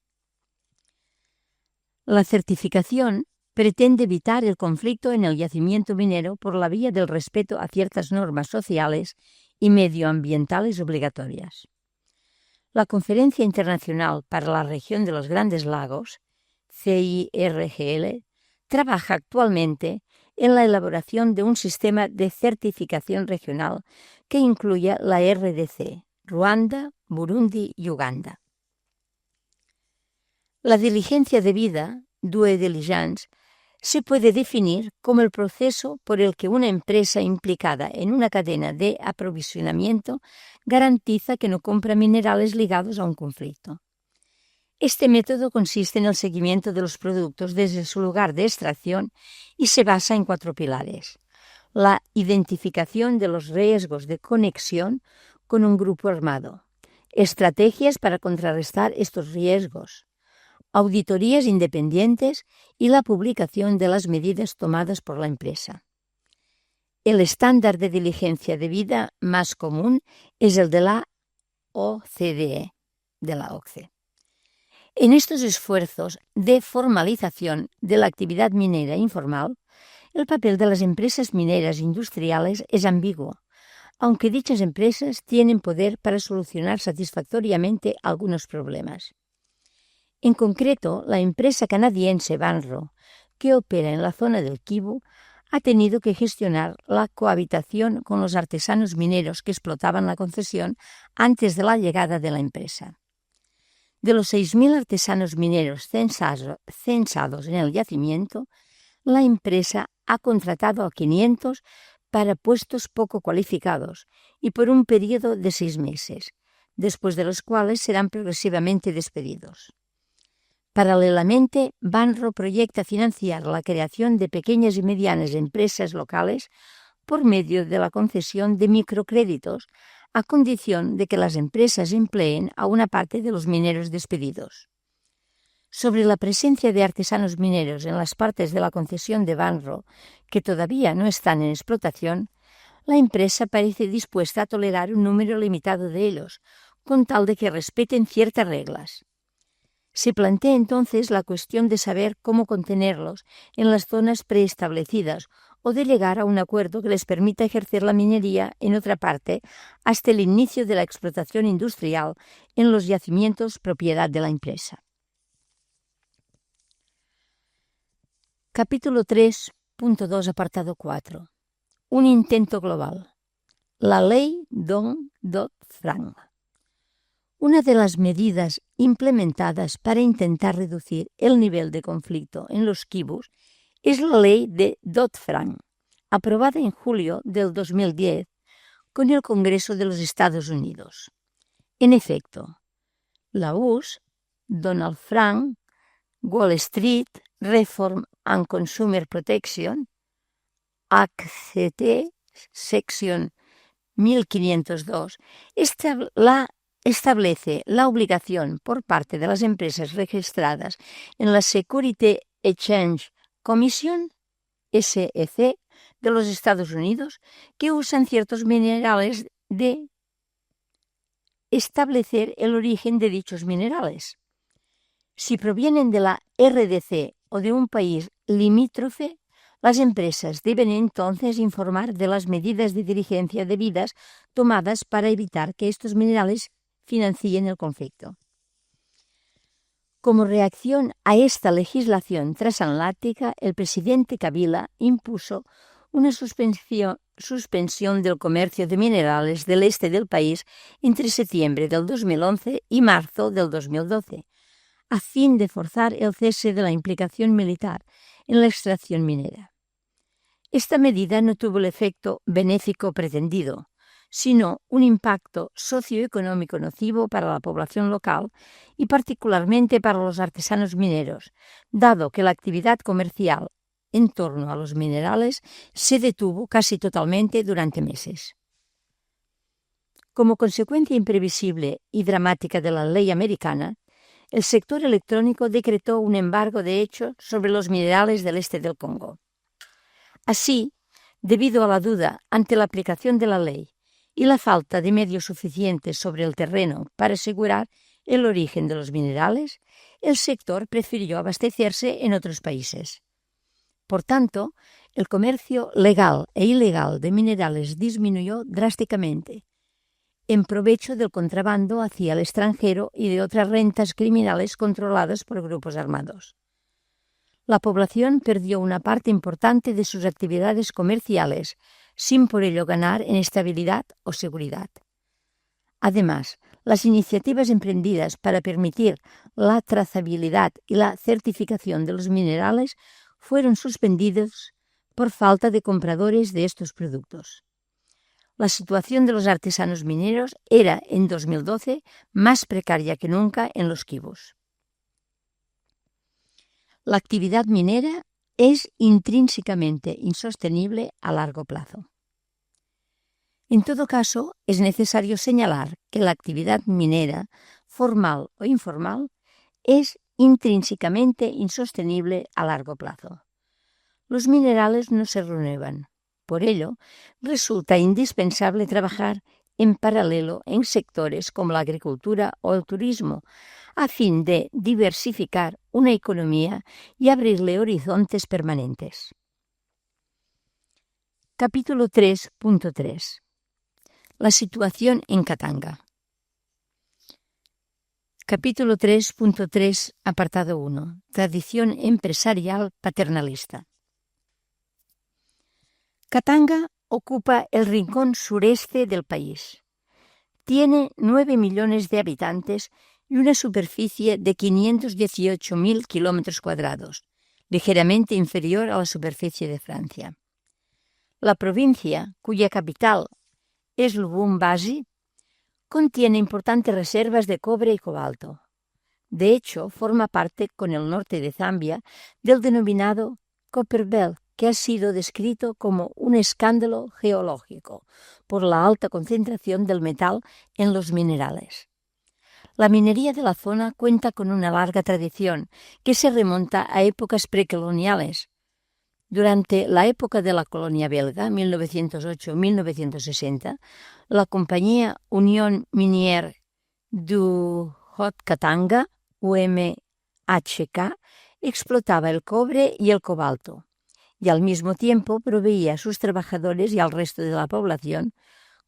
La certificación pretende evitar el conflicto en el yacimiento minero por la vía del respeto a ciertas normas sociales y medioambientales obligatorias. La Conferencia Internacional para la Región de los Grandes Lagos, CIRGL, trabaja actualmente en la elaboración de un sistema de certificación regional que incluya la RDC, Ruanda, Burundi y Uganda. La diligencia debida, due diligence, se puede definir como el proceso por el que una empresa implicada en una cadena de aprovisionamiento garantiza que no compra minerales ligados a un conflicto. Este método consiste en el seguimiento de los productos desde su lugar de extracción y se basa en 4 pilares: la identificación de los riesgos de conexión con un grupo armado, estrategias para contrarrestar estos riesgos, auditorías independientes y la publicación de las medidas tomadas por la empresa. El estándar de diligencia debida más común es el de la OCDE, de la OCDE. En estos esfuerzos de formalización de la actividad minera informal, el papel de las empresas mineras industriales es ambiguo, aunque dichas empresas tienen poder para solucionar satisfactoriamente algunos problemas. En concreto, la empresa canadiense Banro, que opera en la zona del Kivu, ha tenido que gestionar la cohabitación con los artesanos mineros que explotaban la concesión antes de la llegada de la empresa. De los 6.000 artesanos mineros censados en el yacimiento, la empresa ha contratado a 500 para puestos poco cualificados y por un periodo de 6 meses, después de los cuales serán progresivamente despedidos. Paralelamente, Banro proyecta financiar la creación de pequeñas y medianas empresas locales por medio de la concesión de microcréditos, a condición de que las empresas empleen a una parte de los mineros despedidos. Sobre la presencia de artesanos mineros en las partes de la concesión de Banro que todavía no están en explotación, la empresa parece dispuesta a tolerar un número limitado de ellos, con tal de que respeten ciertas reglas. Se plantea entonces la cuestión de saber cómo contenerlos en las zonas preestablecidas o de llegar a un acuerdo que les permita ejercer la minería en otra parte hasta el inicio de la explotación industrial en los yacimientos propiedad de la empresa. Capítulo 3.2, apartado 4. Un intento global. La ley Dodd-Frank. Una de las medidas implementadas para intentar reducir el nivel de conflicto en los kibbutz es la ley de Dodd-Frank, aprobada en julio del 2010 con el Congreso de los Estados Unidos. En efecto, la US, Donald Frank, Wall Street, Reform and Consumer Protection, ACT, sección 1502, establece la obligación por parte de las empresas registradas en la Security Exchange Commission, SEC, de los Estados Unidos, que usan ciertos minerales de establecer el origen de dichos minerales. Si provienen de la RDC o de un país limítrofe, las empresas deben entonces informar de las medidas de diligencia debidas tomadas para evitar que estos minerales financien el conflicto. Como reacción a esta legislación transatlántica, el presidente Kabila impuso una suspensión del comercio de minerales del este del país entre septiembre del 2011 y marzo del 2012, a fin de forzar el cese de la implicación militar en la extracción minera. Esta medida no tuvo el efecto benéfico pretendido, sino un impacto socioeconómico nocivo para la población local y particularmente para los artesanos mineros, dado que la actividad comercial en torno a los minerales se detuvo casi totalmente durante meses. Como consecuencia imprevisible y dramática de la ley americana, el sector electrónico decretó un embargo de hecho sobre los minerales del este del Congo. Así, debido a la duda ante la aplicación de la ley y la falta de medios suficientes sobre el terreno para asegurar el origen de los minerales, el sector prefirió abastecerse en otros países. Por tanto, el comercio legal e ilegal de minerales disminuyó drásticamente, en provecho del contrabando hacia el extranjero y de otras rentas criminales controladas por grupos armados. La población perdió una parte importante de sus actividades comerciales, sin por ello ganar en estabilidad o seguridad. Además, las iniciativas emprendidas para permitir la trazabilidad y la certificación de los minerales fueron suspendidas por falta de compradores de estos productos. La situación de los artesanos mineros era, en 2012, más precaria que nunca en los kibbutz. La actividad minera es intrínsecamente insostenible a largo plazo. En todo caso, es necesario señalar que la actividad minera, formal o informal, es intrínsecamente insostenible a largo plazo. Los minerales no se renuevan. Por ello, resulta indispensable trabajar en paralelo en sectores como la agricultura o el turismo, a fin de diversificar una economía y abrirle horizontes permanentes. Capítulo 3.3. La situación en Katanga. Capítulo 3.3, apartado 1. Tradición empresarial paternalista. Katanga ocupa el rincón sureste del país. Tiene 9 millones de habitantes y una superficie de 518.000 kilómetros cuadrados, ligeramente inferior a la superficie de Francia. La provincia, cuya capital es Lubumbashi, contiene importantes reservas de cobre y cobalto. De hecho, forma parte, con el norte de Zambia, del denominado Copper Belt, que ha sido descrito como un escándalo geológico por la alta concentración del metal en los minerales. La minería de la zona cuenta con una larga tradición que se remonta a épocas precoloniales. Durante la época de la colonia belga, 1908-1960, la compañía Union Minière du Haut-Katanga, UMHK, explotaba el cobre y el cobalto, y al mismo tiempo proveía a sus trabajadores y al resto de la población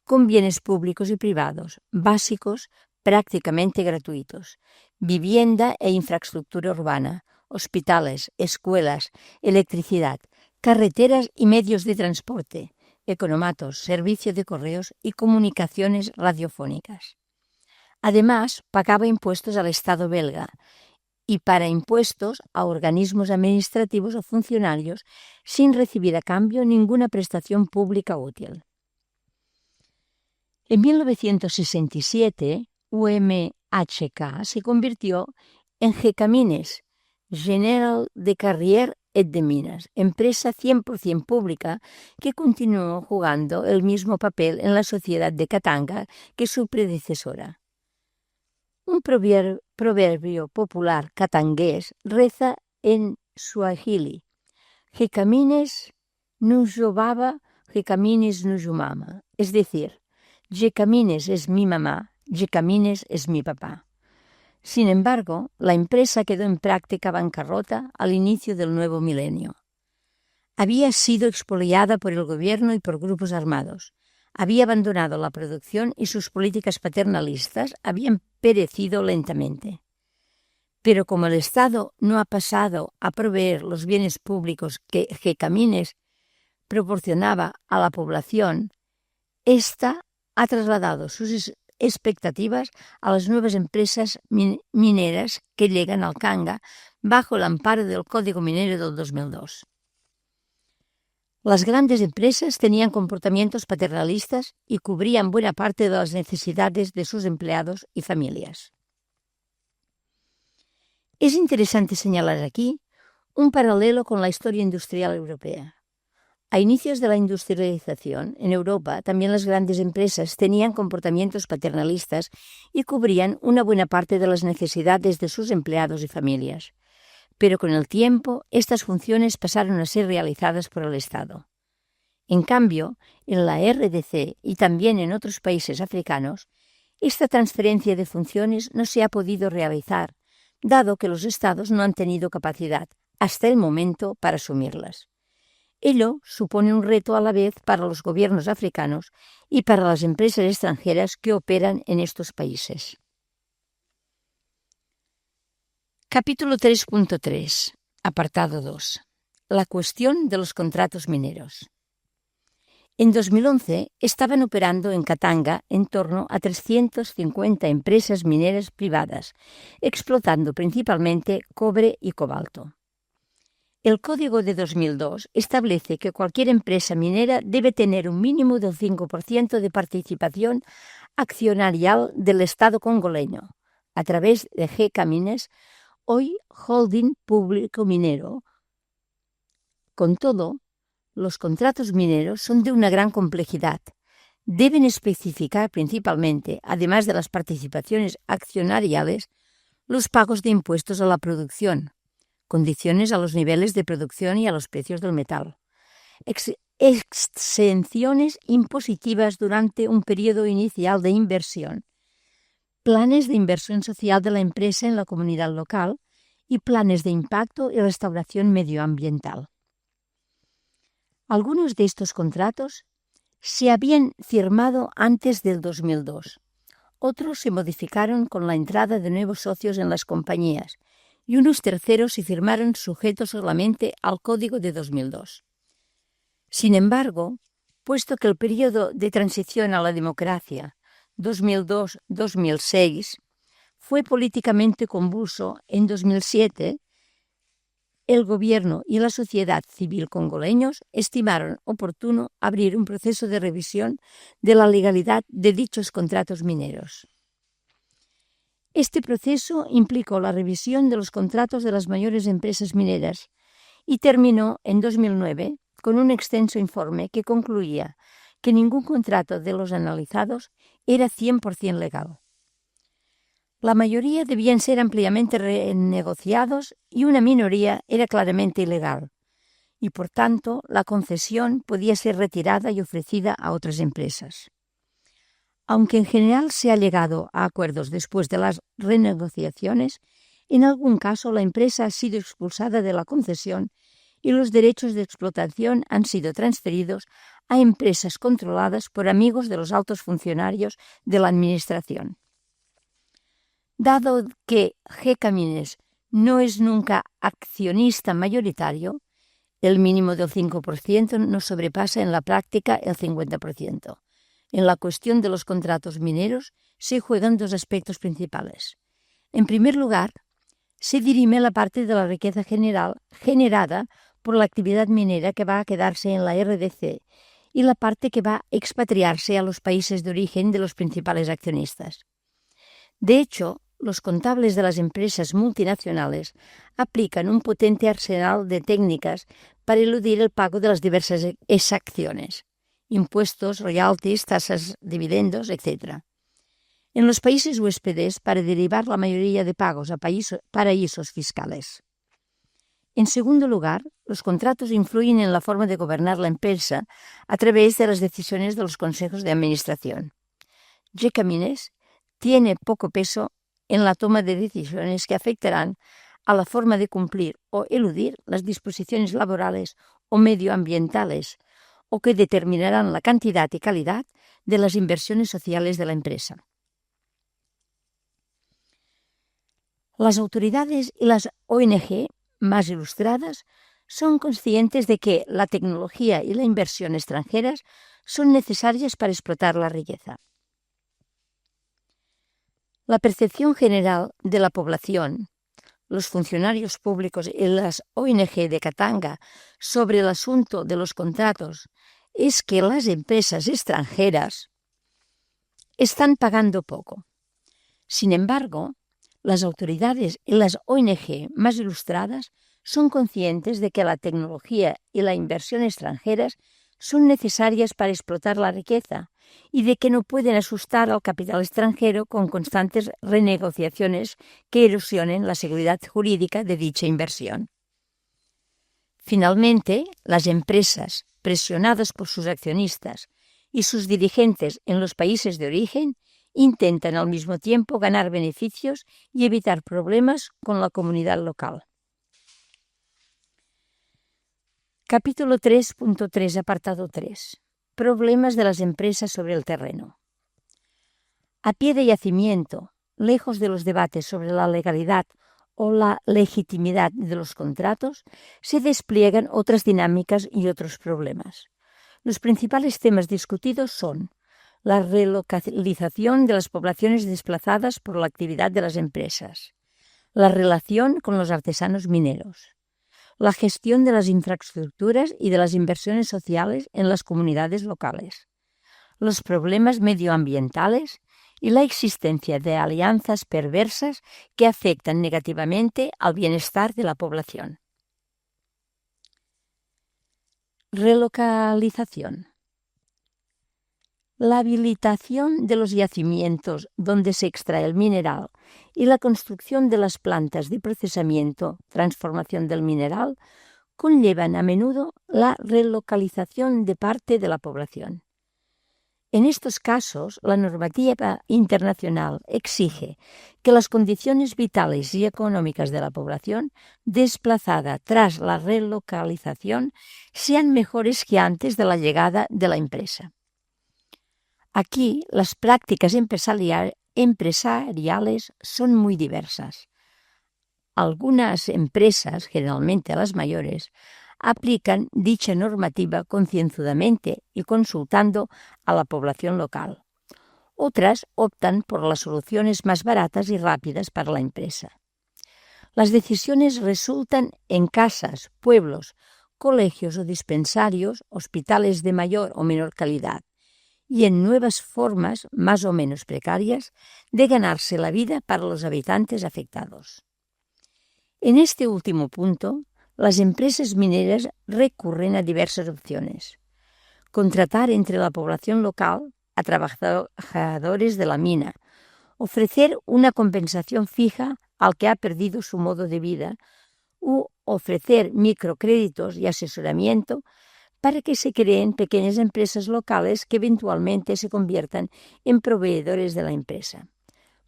con bienes públicos y privados, básicos, prácticamente gratuitos, vivienda e infraestructura urbana, hospitales, escuelas, electricidad, carreteras y medios de transporte, economatos, servicio de correos y comunicaciones radiofónicas. Además, pagaba impuestos al Estado belga y para impuestos a organismos administrativos o funcionarios sin recibir a cambio ninguna prestación pública útil. En 1967, UMHK se convirtió en Gécamines, General de Carrières et de Mines, empresa 100% pública que continuó jugando el mismo papel en la sociedad de Katanga que su predecesora. Un proverbio popular katangués reza en suajili: Gécamines nujobaba, Gécamines nujumama, es decir, Gécamines es mi mamá, Gécamines es mi papá. Sin embargo, la empresa quedó en práctica bancarrota al inicio del nuevo milenio. Había sido expoliada por el gobierno y por grupos armados. Había abandonado la producción y sus políticas paternalistas habían perecido lentamente. Pero como el Estado no ha pasado a proveer los bienes públicos que Gécamines proporcionaba a la población, ésta ha trasladado sus expectativas a las nuevas empresas mineras que llegan al Kanga bajo el amparo del Código Minero del 2002. Las grandes empresas tenían comportamientos paternalistas y cubrían buena parte de las necesidades de sus empleados y familias. Es interesante señalar aquí un paralelo con la historia industrial europea. A inicios de la industrialización, en Europa también las grandes empresas tenían comportamientos paternalistas y cubrían una buena parte de las necesidades de sus empleados y familias. Pero con el tiempo, estas funciones pasaron a ser realizadas por el Estado. En cambio, en la RDC y también en otros países africanos, esta transferencia de funciones no se ha podido realizar, dado que los Estados no han tenido capacidad, hasta el momento, para asumirlas. Ello supone un reto a la vez para los gobiernos africanos y para las empresas extranjeras que operan en estos países. Capítulo 3.3, apartado 2. La cuestión de los contratos mineros. En 2011 estaban operando en Katanga en torno a 350 empresas mineras privadas, explotando principalmente cobre y cobalto. El Código de 2002 establece que cualquier empresa minera debe tener un mínimo del 5% de participación accionarial del Estado congoleño, a través de Gécamines, hoy Holding Público Minero. Con todo, los contratos mineros son de una gran complejidad. Deben especificar principalmente, además de las participaciones accionariales, los pagos de impuestos a la producción, condiciones a los niveles de producción y a los precios del metal, exenciones impositivas durante un periodo inicial de inversión, planes de inversión social de la empresa en la comunidad local y planes de impacto y restauración medioambiental. Algunos de estos contratos se habían firmado antes del 2002. Otros se modificaron con la entrada de nuevos socios en las compañías y unos terceros se firmaron sujetos solamente al Código de 2002. Sin embargo, puesto que el periodo de transición a la democracia 2002-2006 fue políticamente convulso, en 2007 el gobierno y la sociedad civil congoleños estimaron oportuno abrir un proceso de revisión de la legalidad de dichos contratos mineros. Este proceso implicó la revisión de los contratos de las mayores empresas mineras y terminó en 2009 con un extenso informe que concluía que ningún contrato de los analizados era 100% legal. La mayoría debían ser ampliamente renegociados y una minoría era claramente ilegal, y por tanto la concesión podía ser retirada y ofrecida a otras empresas. Aunque en general se ha llegado a acuerdos después de las renegociaciones, en algún caso la empresa ha sido expulsada de la concesión y los derechos de explotación han sido transferidos a empresas controladas por amigos de los altos funcionarios de la administración. Dado que Gécamines no es nunca accionista mayoritario, el mínimo del 5% no sobrepasa en la práctica el 50%. En la cuestión de los contratos mineros se juegan dos aspectos principales. En primer lugar, se dirime la parte de la riqueza generada por la actividad minera que va a quedarse en la RDC y la parte que va a expatriarse a los países de origen de los principales accionistas. De hecho, los contables de las empresas multinacionales aplican un potente arsenal de técnicas para eludir el pago de las diversas exacciones, impuestos, royalties, tasas, dividendos, etc. En los países huéspedes para derivar la mayoría de pagos a paraísos fiscales. En segundo lugar, los contratos influyen en la forma de gobernar la empresa a través de las decisiones de los consejos de administración. Gécamines tiene poco peso en la toma de decisiones que afectarán a la forma de cumplir o eludir las disposiciones laborales o medioambientales o que determinarán la cantidad y calidad de las inversiones sociales de la empresa. Las autoridades y las ONG más ilustradas son conscientes de que la tecnología y la inversión extranjeras son necesarias para explotar la riqueza. La percepción general de la población, los funcionarios públicos y las ONG de Katanga sobre el asunto de los contratos es que las empresas extranjeras están pagando poco. Sin embargo, las autoridades y las ONG más ilustradas son conscientes de que la tecnología y la inversión extranjeras son necesarias para explotar la riqueza y de que no pueden asustar al capital extranjero con constantes renegociaciones que erosionen la seguridad jurídica de dicha inversión. Finalmente, las empresas, presionadas por sus accionistas y sus dirigentes en los países de origen, intentan al mismo tiempo ganar beneficios y evitar problemas con la comunidad local. Capítulo 3.3, apartado 3. Problemas de las empresas sobre el terreno. A pie de yacimiento, lejos de los debates sobre la legalidad o la legitimidad de los contratos, se despliegan otras dinámicas y otros problemas. Los principales temas discutidos son la relocalización de las poblaciones desplazadas por la actividad de las empresas, la relación con los artesanos mineros, la gestión de las infraestructuras y de las inversiones sociales en las comunidades locales, los problemas medioambientales y la existencia de alianzas perversas que afectan negativamente al bienestar de la población. Relocalización. La habilitación de los yacimientos donde se extrae el mineral y la construcción de las plantas de procesamiento, transformación del mineral, conllevan a menudo la relocalización de parte de la población. En estos casos, la normativa internacional exige que las condiciones vitales y económicas de la población desplazada tras la relocalización sean mejores que antes de la llegada de la empresa. Aquí, las prácticas empresariales son muy diversas. Algunas empresas, generalmente las mayores, aplican dicha normativa concienzudamente y consultando a la población local. Otras optan por las soluciones más baratas y rápidas para la empresa. Las decisiones resultan en casas, pueblos, colegios o dispensarios, hospitales de mayor o menor calidad, y en nuevas formas, más o menos precarias, de ganarse la vida para los habitantes afectados. En este último punto, las empresas mineras recurren a diversas opciones. Contratar entre la población local a trabajadores de la mina ofrecer una compensación fija al que ha perdido su modo de vida u ofrecer microcréditos y asesoramiento para que se creen pequeñas empresas locales que eventualmente se conviertan en proveedores de la empresa.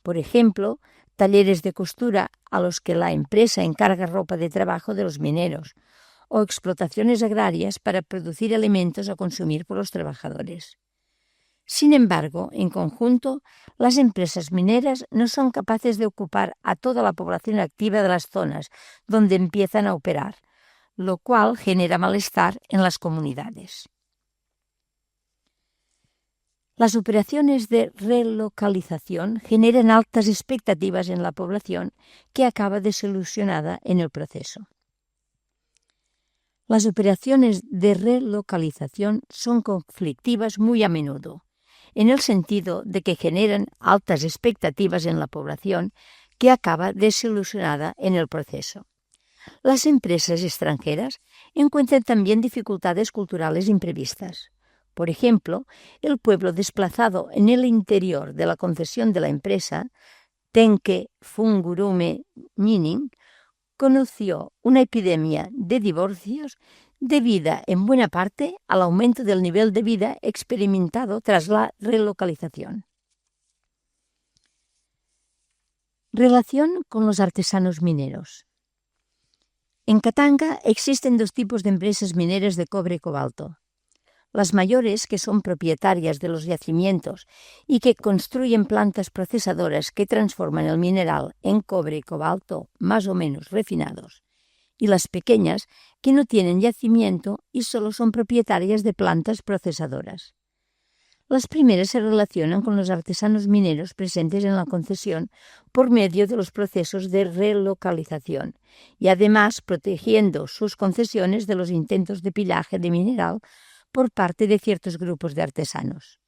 Por ejemplo, talleres de costura a los que la empresa encarga ropa de trabajo de los mineros, o explotaciones agrarias para producir alimentos a consumir por los trabajadores. Sin embargo, en conjunto, las empresas mineras no son capaces de ocupar a toda la población activa de las zonas donde empiezan a operar, lo cual genera malestar en las comunidades. Las operaciones de relocalización generan altas expectativas en la población que acaba desilusionada en el proceso. Las operaciones de relocalización son conflictivas muy a menudo, en el sentido de que generan altas expectativas en la población que acaba desilusionada en el proceso. Las empresas extranjeras encuentran también dificultades culturales imprevistas. Por ejemplo, el pueblo desplazado en el interior de la concesión de la empresa, Tenke Fungurume Mining, conoció una epidemia de divorcios debida en buena parte al aumento del nivel de vida experimentado tras la relocalización. Relación con los artesanos mineros. En Katanga existen dos tipos de empresas mineras de cobre y cobalto. Las mayores, que son propietarias de los yacimientos y que construyen plantas procesadoras que transforman el mineral en cobre y cobalto más o menos refinados, y las pequeñas, que no tienen yacimiento y solo son propietarias de plantas procesadoras. Las primeras se relacionan con los artesanos mineros presentes en la concesión por medio de los procesos de relocalización y además protegiendo sus concesiones de los intentos de pillaje de mineral por parte de ciertos grupos de artesanos.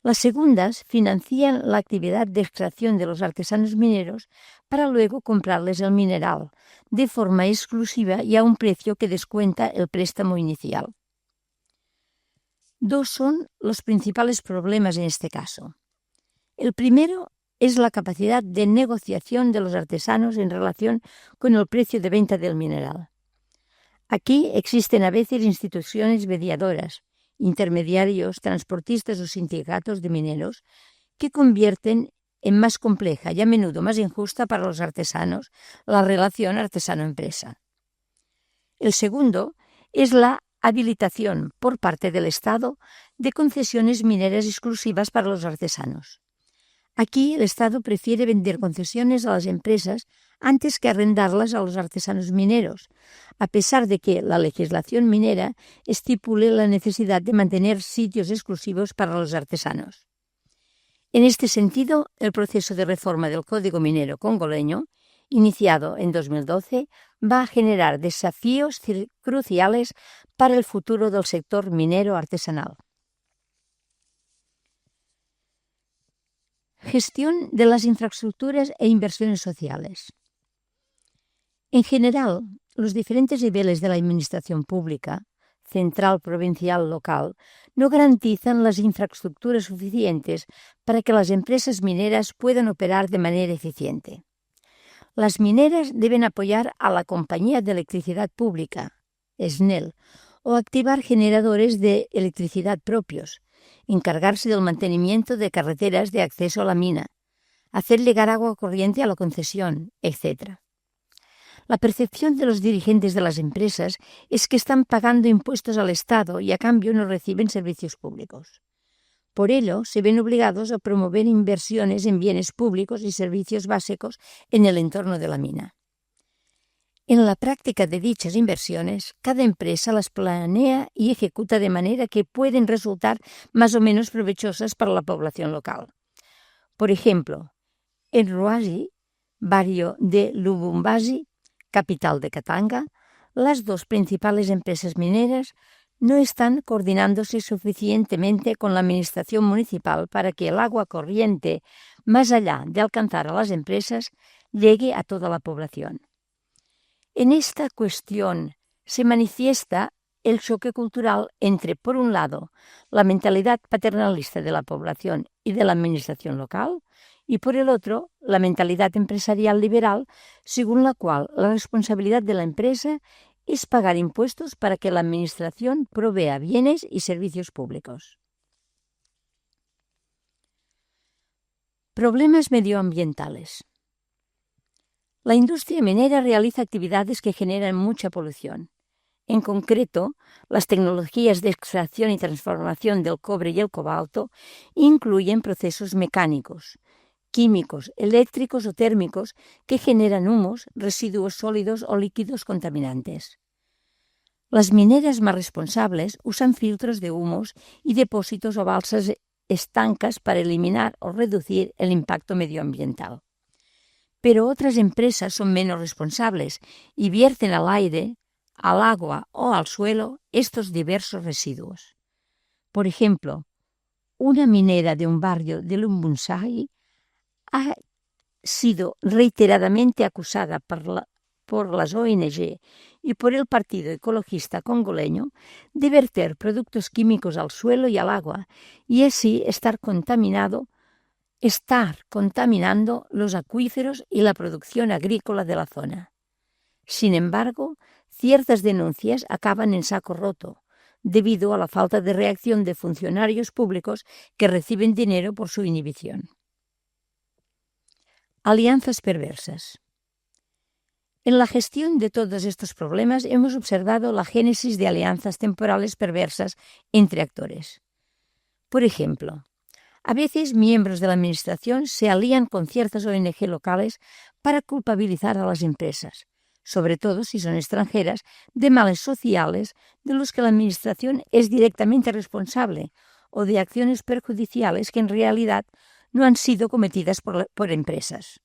Las segundas financian la actividad de extracción de los artesanos mineros para luego comprarles el mineral, de forma exclusiva y a un precio que descuenta el préstamo inicial. Dos son los principales problemas en este caso. El primero es la capacidad de negociación de los artesanos en relación con el precio de venta del mineral. Aquí existen a veces instituciones mediadoras, intermediarios, transportistas o sindicatos de mineros que convierten en más compleja y a menudo más injusta para los artesanos la relación artesano-empresa. El segundo es la habilitación por parte del Estado de concesiones mineras exclusivas para los artesanos. Aquí el Estado prefiere vender concesiones a las empresas antes que arrendarlas a los artesanos mineros, a pesar de que la legislación minera estipule la necesidad de mantener sitios exclusivos para los artesanos. En este sentido, el proceso de reforma del Código Minero congoleño, iniciado en 2012, va a generar desafíos cruciales para el futuro del sector minero artesanal. Gestión de las infraestructuras e inversiones sociales. En general, los diferentes niveles de la administración pública, central, provincial, local, no garantizan las infraestructuras suficientes para que las empresas mineras puedan operar de manera eficiente. Las mineras deben apoyar a la Compañía de Electricidad Pública, SNEL, o activar generadores de electricidad propios, encargarse del mantenimiento de carreteras de acceso a la mina, hacer llegar agua corriente a la concesión, etc. La percepción de los dirigentes de las empresas es que están pagando impuestos al Estado y a cambio no reciben servicios públicos. Por ello, se ven obligados a promover inversiones en bienes públicos y servicios básicos en el entorno de la mina. En la práctica de dichas inversiones, cada empresa las planea y ejecuta de manera que pueden resultar más o menos provechosas para la población local. Por ejemplo, en Ruazi, barrio de Lubumbashi, capital de Katanga, las dos principales empresas mineras no están coordinándose suficientemente con la administración municipal para que el agua corriente, más allá de alcanzar a las empresas, llegue a toda la población. En esta cuestión se manifiesta el choque cultural entre, por un lado, la mentalidad paternalista de la población y de la administración local, y por el otro, la mentalidad empresarial liberal, según la cual la responsabilidad de la empresa es pagar impuestos para que la administración provea bienes y servicios públicos. Problemas medioambientales. La industria minera realiza actividades que generan mucha polución. En concreto, las tecnologías de extracción y transformación del cobre y el cobalto incluyen procesos mecánicos, químicos, eléctricos o térmicos que generan humos, residuos sólidos o líquidos contaminantes. Las mineras más responsables usan filtros de humos y depósitos o balsas estancas para eliminar o reducir el impacto medioambiental. Pero otras empresas son menos responsables y vierten al aire, al agua o al suelo estos diversos residuos. Por ejemplo, una minera de un barrio de Lumbunshai ha sido reiteradamente acusada por las ONG y por el Partido Ecologista congoleño de verter productos químicos al suelo y al agua y así estar contaminando los acuíferos y la producción agrícola de la zona. Sin embargo, ciertas denuncias acaban en saco roto, debido a la falta de reacción de funcionarios públicos que reciben dinero por su inhibición. Alianzas perversas. En la gestión de todos estos problemas hemos observado la génesis de alianzas temporales perversas entre actores. Por ejemplo, a veces miembros de la administración se alían con ciertas ONG locales para culpabilizar a las empresas, sobre todo si son extranjeras, de males sociales de los que la administración es directamente responsable o de acciones perjudiciales que en realidad no han sido cometidas por empresas.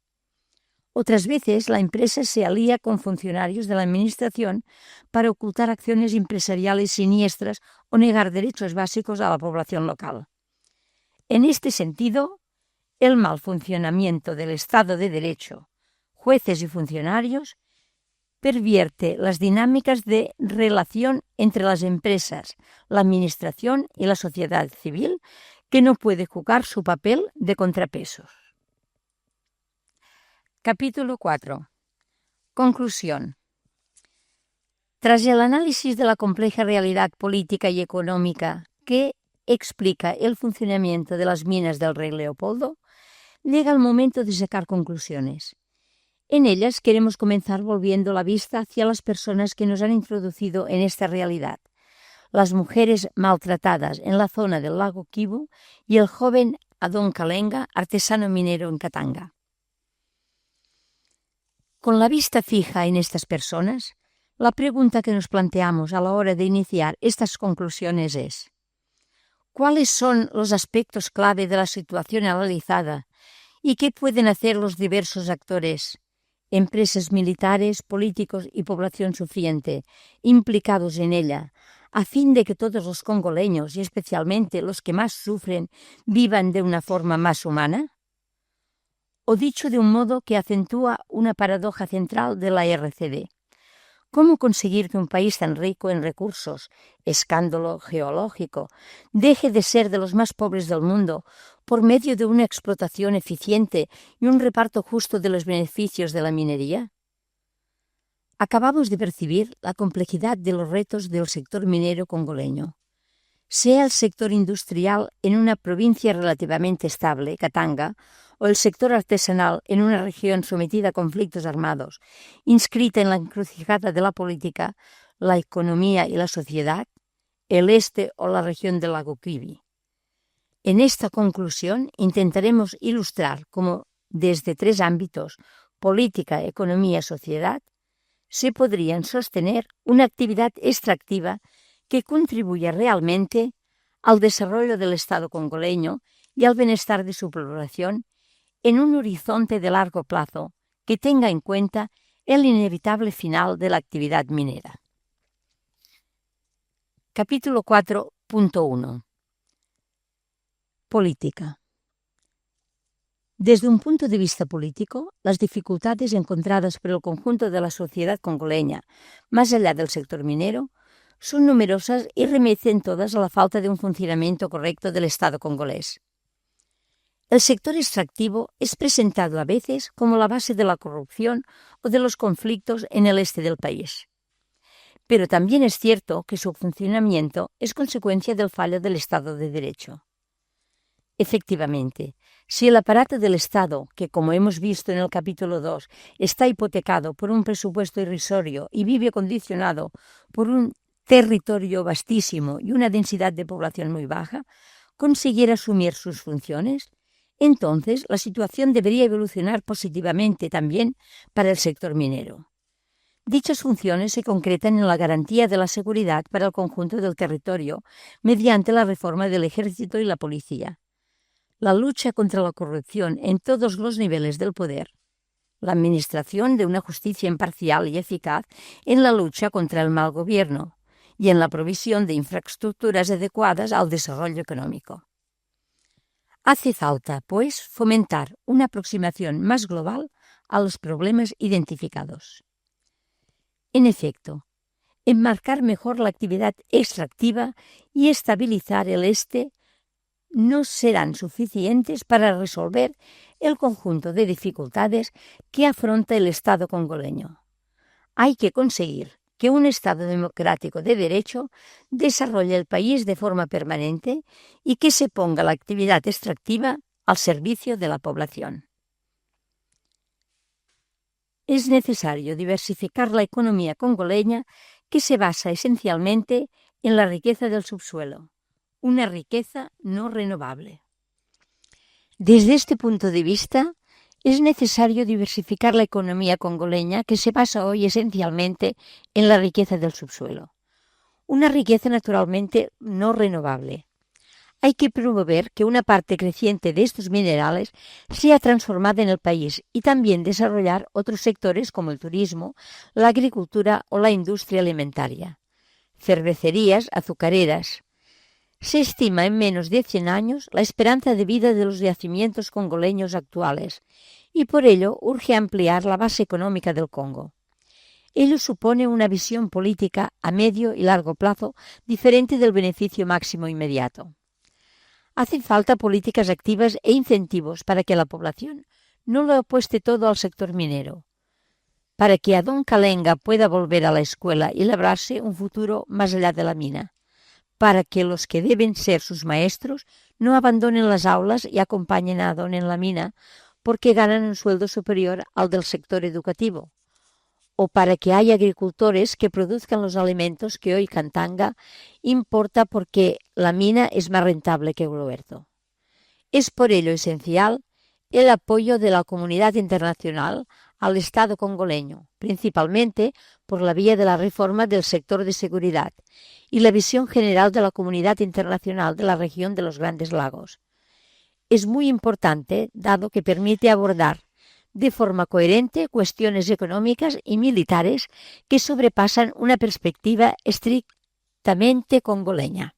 Otras veces la empresa se alía con funcionarios de la administración para ocultar acciones empresariales siniestras o negar derechos básicos a la población local. En este sentido, el mal funcionamiento del Estado de Derecho, jueces y funcionarios, pervierte las dinámicas de relación entre las empresas, la administración y la sociedad civil, que no puede jugar su papel de contrapesos. Capítulo 4. Conclusión. Tras el análisis de la compleja realidad política y económica que explica el funcionamiento de las minas del Rey Leopoldo, llega el momento de sacar conclusiones. En ellas queremos comenzar volviendo la vista hacia las personas que nos han introducido en esta realidad, las mujeres maltratadas en la zona del lago Kivu y el joven Adón Kalenga, artesano minero en Katanga. Con la vista fija en estas personas, la pregunta que nos planteamos a la hora de iniciar estas conclusiones es: ¿cuáles son los aspectos clave de la situación analizada y qué pueden hacer los diversos actores, empresas militares, políticos y población sufriente implicados en ella, a fin de que todos los congoleños y especialmente los que más sufren vivan de una forma más humana? O dicho de un modo que acentúa una paradoja central de la RCD. ¿Cómo conseguir que un país tan rico en recursos, escándalo geológico, deje de ser de los más pobres del mundo por medio de una explotación eficiente y un reparto justo de los beneficios de la minería? Acabamos de percibir la complejidad de los retos del sector minero congoleño. Sea el sector industrial en una provincia relativamente estable, Katanga, o el sector artesanal en una región sometida a conflictos armados, inscrita en la encrucijada de la política, la economía y la sociedad, el este o la región del lago Kivu. En esta conclusión intentaremos ilustrar cómo, desde tres ámbitos, política, economía y sociedad, se podrían sostener una actividad extractiva que contribuya realmente al desarrollo del Estado congoleño y al bienestar de su población en un horizonte de largo plazo que tenga en cuenta el inevitable final de la actividad minera. Capítulo 4.1. Política. Desde un punto de vista político, las dificultades encontradas por el conjunto de la sociedad congoleña, más allá del sector minero, son numerosas y remiten todas a la falta de un funcionamiento correcto del Estado congolés. El sector extractivo es presentado a veces como la base de la corrupción o de los conflictos en el este del país. Pero también es cierto que su funcionamiento es consecuencia del fallo del Estado de Derecho. Efectivamente, si el aparato del Estado, que como hemos visto en el capítulo 2, está hipotecado por un presupuesto irrisorio y vive condicionado por un territorio vastísimo y una densidad de población muy baja, consiguiera asumir sus funciones, entonces la situación debería evolucionar positivamente también para el sector minero. Dichas funciones se concretan en la garantía de la seguridad para el conjunto del territorio mediante la reforma del ejército y la policía, la lucha contra la corrupción en todos los niveles del poder, la administración de una justicia imparcial y eficaz en la lucha contra el mal gobierno y en la provisión de infraestructuras adecuadas al desarrollo económico. Hace falta, pues, fomentar una aproximación más global a los problemas identificados. En efecto, enmarcar mejor la actividad extractiva y estabilizar el este no serán suficientes para resolver el conjunto de dificultades que afronta el Estado congoleño. Hay que conseguir que un Estado democrático de derecho desarrolle el país de forma permanente y que se ponga la actividad extractiva al servicio de la población. Es necesario diversificar la economía congoleña que se basa esencialmente en la riqueza del subsuelo, una riqueza no renovable. Desde este punto de vista, es necesario diversificar la economía congoleña que se basa hoy esencialmente en la riqueza del subsuelo, una riqueza naturalmente no renovable. Hay que promover que una parte creciente de estos minerales sea transformada en el país y también desarrollar otros sectores como el turismo, la agricultura o la industria alimentaria, cervecerías, azucareras. Se estima en menos de 100 años la esperanza de vida de los yacimientos congoleños actuales y por ello urge ampliar la base económica del Congo. Ello supone una visión política a medio y largo plazo diferente del beneficio máximo inmediato. Hacen falta políticas activas e incentivos para que la población no lo apueste todo al sector minero, para que Adón Calenga pueda volver a la escuela y labrarse un futuro más allá de la mina, para que los que deben ser sus maestros no abandonen las aulas y acompañen a Adón en la mina porque ganan un sueldo superior al del sector educativo, o para que haya agricultores que produzcan los alimentos que hoy Katanga importa porque la mina es más rentable que el huerto. Es por ello esencial el apoyo de la comunidad internacional al Estado congoleño, principalmente por la vía de la reforma del sector de seguridad y la visión general de la comunidad internacional de la región de los Grandes Lagos. Es muy importante, dado que permite abordar de forma coherente cuestiones económicas y militares que sobrepasan una perspectiva estrictamente congoleña.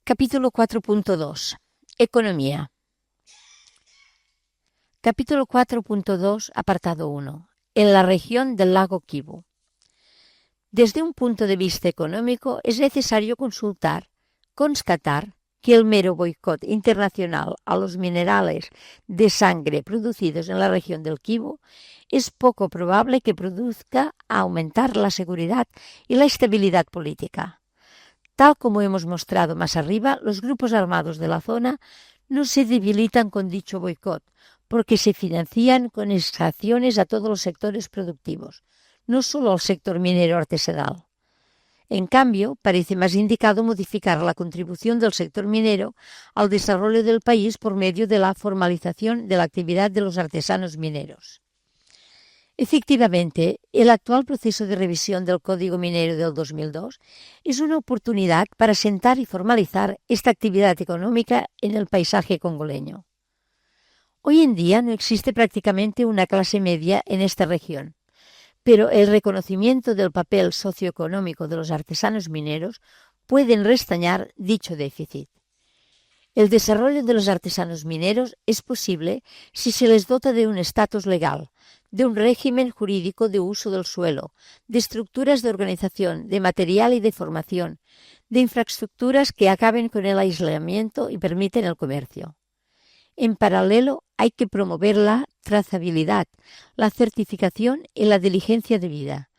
Capítulo 4.2. Economía. Capítulo 4.2, apartado 1. En la región del lago Kivu. Desde un punto de vista económico es necesario constatar que el mero boicot internacional a los minerales de sangre producidos en la región del Kivu es poco probable que produzca aumentar la seguridad y la estabilidad política. Tal como hemos mostrado más arriba, los grupos armados de la zona no se debilitan con dicho boicot, porque se financian con exacciones a todos los sectores productivos, no solo al sector minero artesanal. En cambio, parece más indicado modificar la contribución del sector minero al desarrollo del país por medio de la formalización de la actividad de los artesanos mineros. Efectivamente, el actual proceso de revisión del Código Minero del 2002 es una oportunidad para sentar y formalizar esta actividad económica en el paisaje congoleño. Hoy en día no existe prácticamente una clase media en esta región, pero el reconocimiento del papel socioeconómico de los artesanos mineros puede restañar dicho déficit. El desarrollo de los artesanos mineros es posible si se les dota de un estatus legal, de un régimen jurídico de uso del suelo, de estructuras de organización, de material y de formación, de infraestructuras que acaben con el aislamiento y permiten el comercio. En paralelo, hay que promover la trazabilidad, la certificación y la diligencia debida.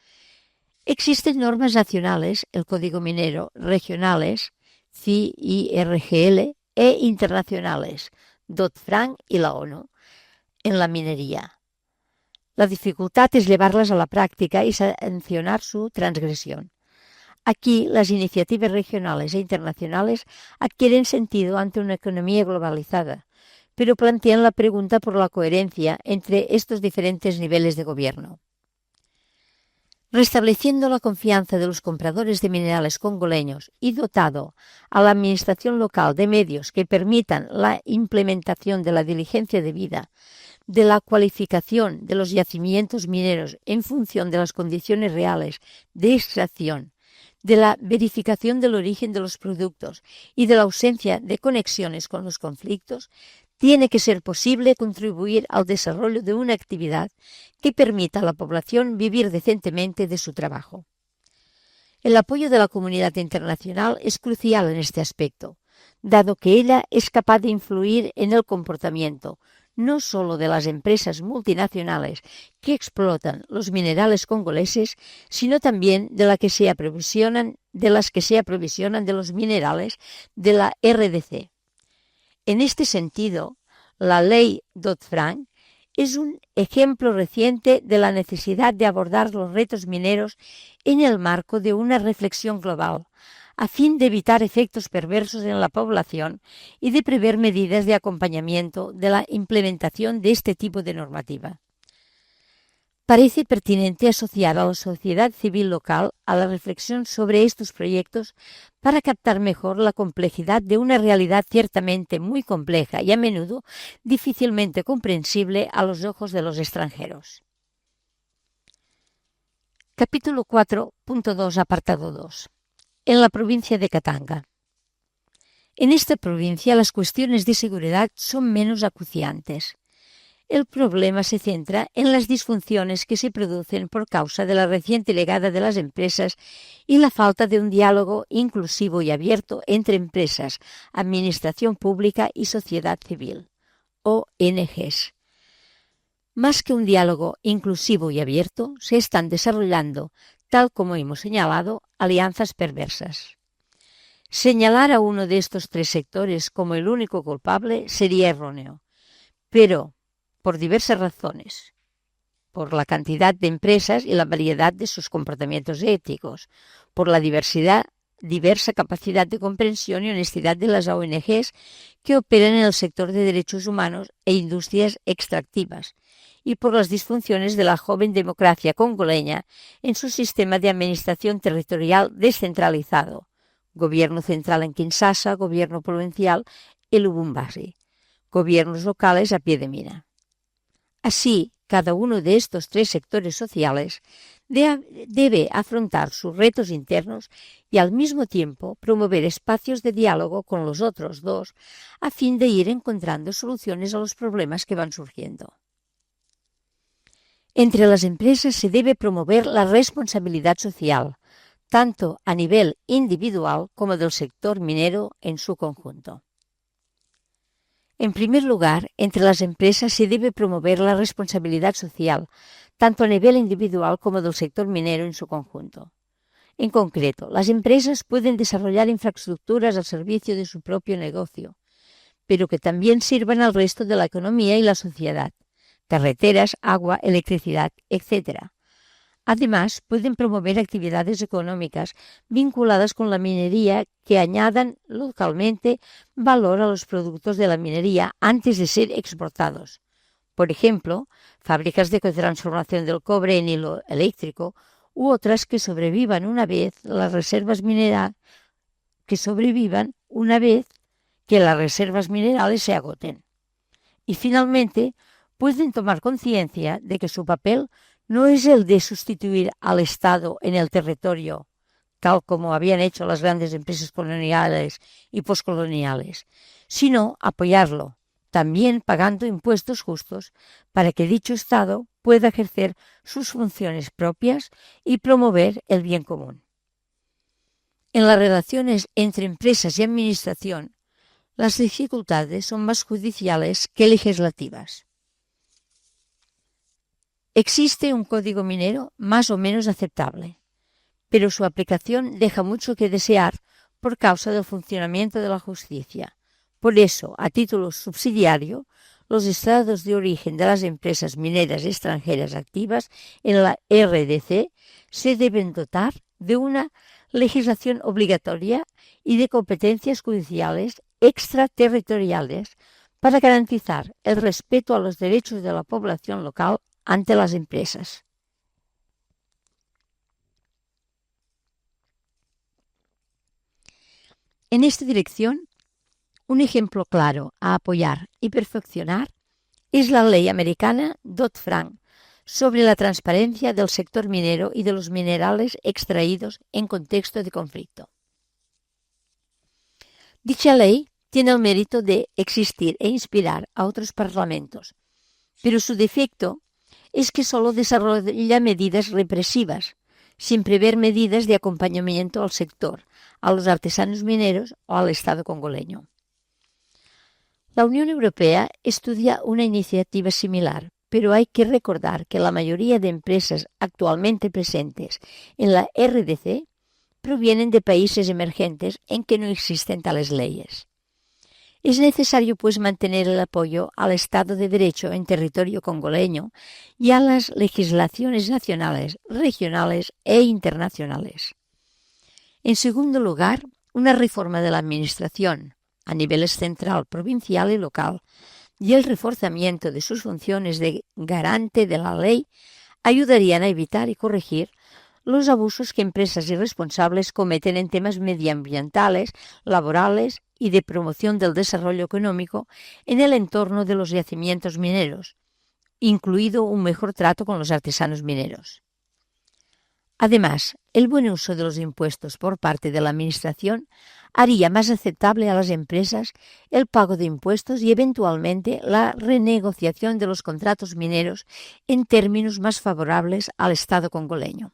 Existen normas nacionales, el Código Minero, regionales, CIRGL, e internacionales, Dodd-Frank y la ONU, en la minería. La dificultad es llevarlas a la práctica y sancionar su transgresión. Aquí, las iniciativas regionales e internacionales adquieren sentido ante una economía globalizada, pero plantean la pregunta por la coherencia entre estos diferentes niveles de gobierno. Restableciendo la confianza de los compradores de minerales congoleños y dotado a la administración local de medios que permitan la implementación de la diligencia debida, de la cualificación de los yacimientos mineros en función de las condiciones reales de extracción, de la verificación del origen de los productos y de la ausencia de conexiones con los conflictos, tiene que ser posible contribuir al desarrollo de una actividad que permita a la población vivir decentemente de su trabajo. El apoyo de la comunidad internacional es crucial en este aspecto, dado que ella es capaz de influir en el comportamiento no solo de las empresas multinacionales que explotan los minerales congoleses, sino también de las que se aprovisionan de los minerales de la RDC. En este sentido, la ley Dodd-Frank es un ejemplo reciente de la necesidad de abordar los retos mineros en el marco de una reflexión global, a fin de evitar efectos perversos en la población y de prever medidas de acompañamiento de la implementación de este tipo de normativa. Parece pertinente asociar a la sociedad civil local a la reflexión sobre estos proyectos para captar mejor la complejidad de una realidad ciertamente muy compleja y a menudo difícilmente comprensible a los ojos de los extranjeros. Capítulo 4.2, apartado 2. En la provincia de Katanga. En esta provincia las cuestiones de seguridad son menos acuciantes. El problema se centra en las disfunciones que se producen por causa de la reciente llegada de las empresas y la falta de un diálogo inclusivo y abierto entre empresas, administración pública y sociedad civil, ONGs. Más que un diálogo inclusivo y abierto, se están desarrollando, tal como hemos señalado, alianzas perversas. Señalar a uno de estos tres sectores como el único culpable sería erróneo, pero por diversas razones, por la cantidad de empresas y la variedad de sus comportamientos éticos, por la diversa capacidad de comprensión y honestidad de las ONGs que operan en el sector de derechos humanos e industrias extractivas, y por las disfunciones de la joven democracia congoleña en su sistema de administración territorial descentralizado, gobierno central en Kinshasa, gobierno provincial en Lubumbashi, gobiernos locales a pie de mina. Así, cada uno de estos tres sectores sociales debe afrontar sus retos internos y al mismo tiempo promover espacios de diálogo con los otros dos a fin de ir encontrando soluciones a los problemas que van surgiendo. Entre las empresas se debe promover la responsabilidad social, tanto a nivel individual como del sector minero en su conjunto. En primer lugar, entre las empresas se debe promover la responsabilidad social, tanto a nivel individual como del sector minero en su conjunto. En concreto, las empresas pueden desarrollar infraestructuras al servicio de su propio negocio, pero que también sirvan al resto de la economía y la sociedad, carreteras, agua, electricidad, etc. Además, pueden promover actividades económicas vinculadas con la minería que añadan localmente valor a los productos de la minería antes de ser exportados. Por ejemplo, fábricas de transformación del cobre en hilo eléctrico u otras que sobrevivan una vez que las reservas minerales se agoten. Y finalmente, pueden tomar conciencia de que su papel no es el de sustituir al Estado en el territorio, tal como habían hecho las grandes empresas coloniales y poscoloniales, sino apoyarlo, también pagando impuestos justos para que dicho Estado pueda ejercer sus funciones propias y promover el bien común. En las relaciones entre empresas y administración, las dificultades son más judiciales que legislativas. Existe un código minero más o menos aceptable, pero su aplicación deja mucho que desear por causa del funcionamiento de la justicia. Por eso, a título subsidiario, los estados de origen de las empresas mineras extranjeras activas en la RDC se deben dotar de una legislación obligatoria y de competencias judiciales extraterritoriales para garantizar el respeto a los derechos de la población local ante las empresas. En esta dirección, un ejemplo claro a apoyar y perfeccionar es la ley americana Dodd-Frank sobre la transparencia del sector minero y de los minerales extraídos en contexto de conflicto. Dicha ley tiene el mérito de existir e inspirar a otros parlamentos, pero su defecto es que solo desarrolla medidas represivas, sin prever medidas de acompañamiento al sector, a los artesanos mineros o al Estado congoleño. La Unión Europea estudia una iniciativa similar, pero hay que recordar que la mayoría de empresas actualmente presentes en la RDC provienen de países emergentes en que no existen tales leyes. Es necesario, pues, mantener el apoyo al Estado de Derecho en territorio congoleño y a las legislaciones nacionales, regionales e internacionales. En segundo lugar, una reforma de la Administración a niveles central, provincial y local, y el reforzamiento de sus funciones de garante de la ley ayudarían a evitar y corregir los abusos que empresas irresponsables cometen en temas medioambientales, laborales y de promoción del desarrollo económico en el entorno de los yacimientos mineros, incluido un mejor trato con los artesanos mineros. Además, el buen uso de los impuestos por parte de la Administración haría más aceptable a las empresas el pago de impuestos y eventualmente la renegociación de los contratos mineros en términos más favorables al Estado congoleño.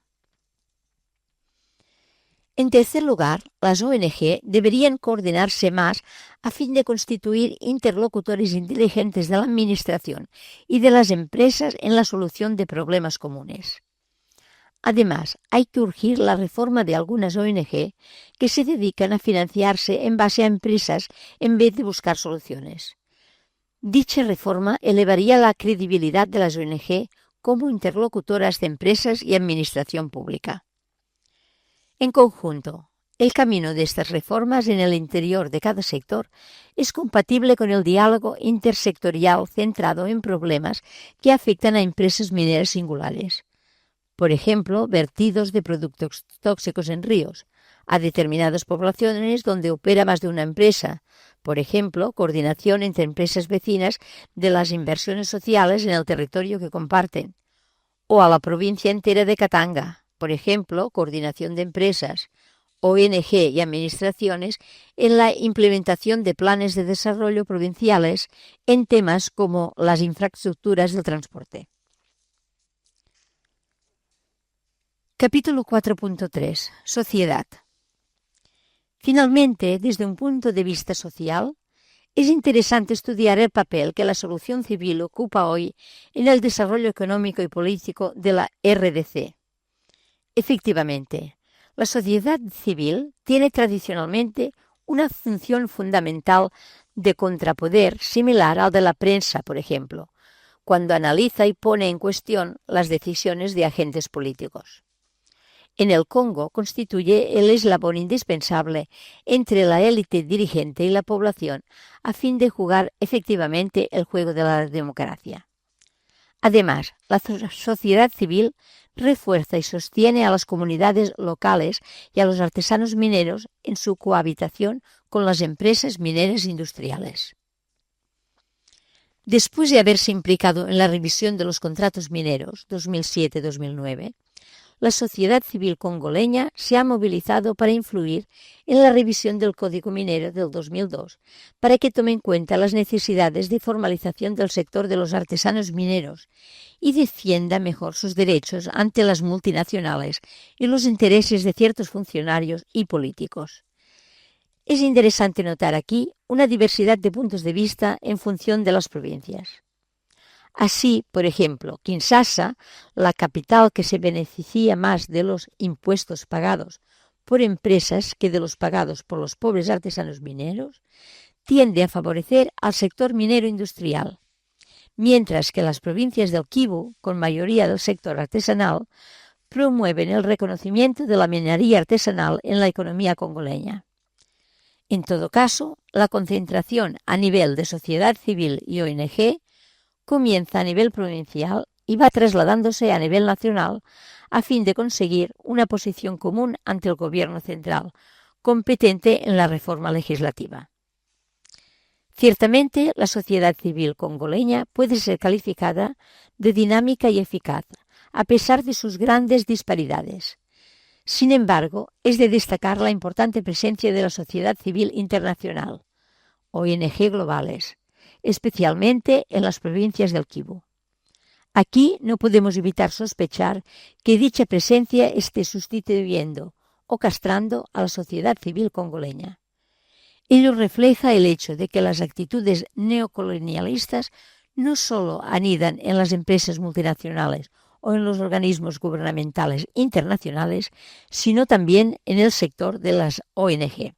En tercer lugar, las ONG deberían coordinarse más a fin de constituir interlocutores inteligentes de la Administración y de las empresas en la solución de problemas comunes. Además, hay que urgir la reforma de algunas ONG que se dedican a financiarse en base a empresas en vez de buscar soluciones. Dicha reforma elevaría la credibilidad de las ONG como interlocutoras de empresas y administración pública. En conjunto, el camino de estas reformas en el interior de cada sector es compatible con el diálogo intersectorial centrado en problemas que afectan a empresas mineras singulares. Por ejemplo, vertidos de productos tóxicos en ríos, a determinadas poblaciones donde opera más de una empresa. Por ejemplo, coordinación entre empresas vecinas de las inversiones sociales en el territorio que comparten. O a la provincia entera de Katanga. Por ejemplo, coordinación de empresas, ONG y administraciones en la implementación de planes de desarrollo provinciales en temas como las infraestructuras del transporte. Capítulo 4.3. Sociedad. Finalmente, desde un punto de vista social, es interesante estudiar el papel que la solución civil ocupa hoy en el desarrollo económico y político de la RDC. Efectivamente, la sociedad civil tiene tradicionalmente una función fundamental de contrapoder similar al de la prensa, por ejemplo, cuando analiza y pone en cuestión las decisiones de agentes políticos. En el Congo constituye el eslabón indispensable entre la élite dirigente y la población a fin de jugar efectivamente el juego de la democracia. Además, la sociedad civil refuerza y sostiene a las comunidades locales y a los artesanos mineros en su cohabitación con las empresas mineras industriales. Después de haberse implicado en la revisión de los contratos mineros 2007-2009, la sociedad civil congoleña se ha movilizado para influir en la revisión del Código Minero del 2002, para que tome en cuenta las necesidades de formalización del sector de los artesanos mineros y defienda mejor sus derechos ante las multinacionales y los intereses de ciertos funcionarios y políticos. Es interesante notar aquí una diversidad de puntos de vista en función de las provincias. Así, por ejemplo, Kinshasa, la capital que se beneficia más de los impuestos pagados por empresas que de los pagados por los pobres artesanos mineros, tiende a favorecer al sector minero industrial, mientras que las provincias del Kivu, con mayoría del sector artesanal, promueven el reconocimiento de la minería artesanal en la economía congoleña. En todo caso, la concentración a nivel de sociedad civil y ONG comienza a nivel provincial y va trasladándose a nivel nacional a fin de conseguir una posición común ante el gobierno central, competente en la reforma legislativa. Ciertamente, la sociedad civil congoleña puede ser calificada de dinámica y eficaz, a pesar de sus grandes disparidades. Sin embargo, es de destacar la importante presencia de la sociedad civil internacional, ONG globales, especialmente en las provincias del Kivu. Aquí no podemos evitar sospechar que dicha presencia esté sustituyendo o castrando a la sociedad civil congoleña. Ello refleja el hecho de que las actitudes neocolonialistas no solo anidan en las empresas multinacionales o en los organismos gubernamentales internacionales, sino también en el sector de las ONG.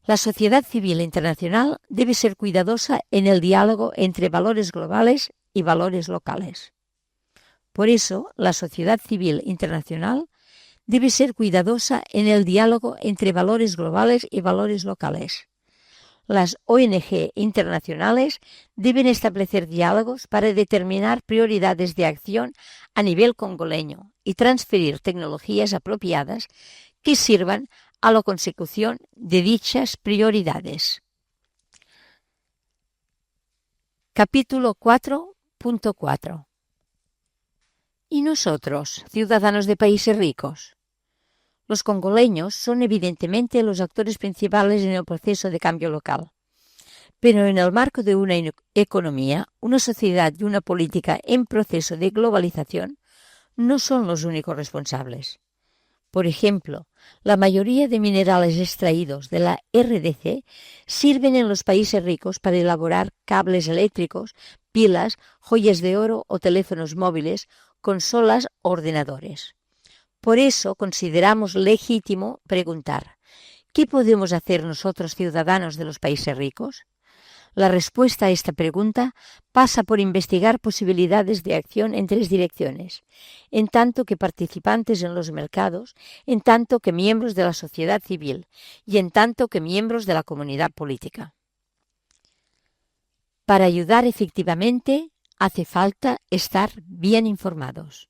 La sociedad civil internacional debe ser cuidadosa en el diálogo entre valores globales y valores locales. Por eso, la sociedad civil internacional debe ser cuidadosa en el diálogo entre valores globales y valores locales. Las ONG internacionales deben establecer diálogos para determinar prioridades de acción a nivel congoleño y transferir tecnologías apropiadas que sirvan a la consecución de dichas prioridades. Capítulo 4.4. ¿Y nosotros, ciudadanos de países ricos? Los congoleños son evidentemente los actores principales en el proceso de cambio local. Pero en el marco de una economía, una sociedad y una política en proceso de globalización, no son los únicos responsables. Por ejemplo, la mayoría de minerales extraídos de la RDC sirven en los países ricos para elaborar cables eléctricos, pilas, joyas de oro o teléfonos móviles, consolas o ordenadores. Por eso consideramos legítimo preguntar, ¿qué podemos hacer nosotros ciudadanos de los países ricos? La respuesta a esta pregunta pasa por investigar posibilidades de acción en tres direcciones, en tanto que participantes en los mercados, en tanto que miembros de la sociedad civil y en tanto que miembros de la comunidad política. Para ayudar efectivamente hace falta estar bien informados.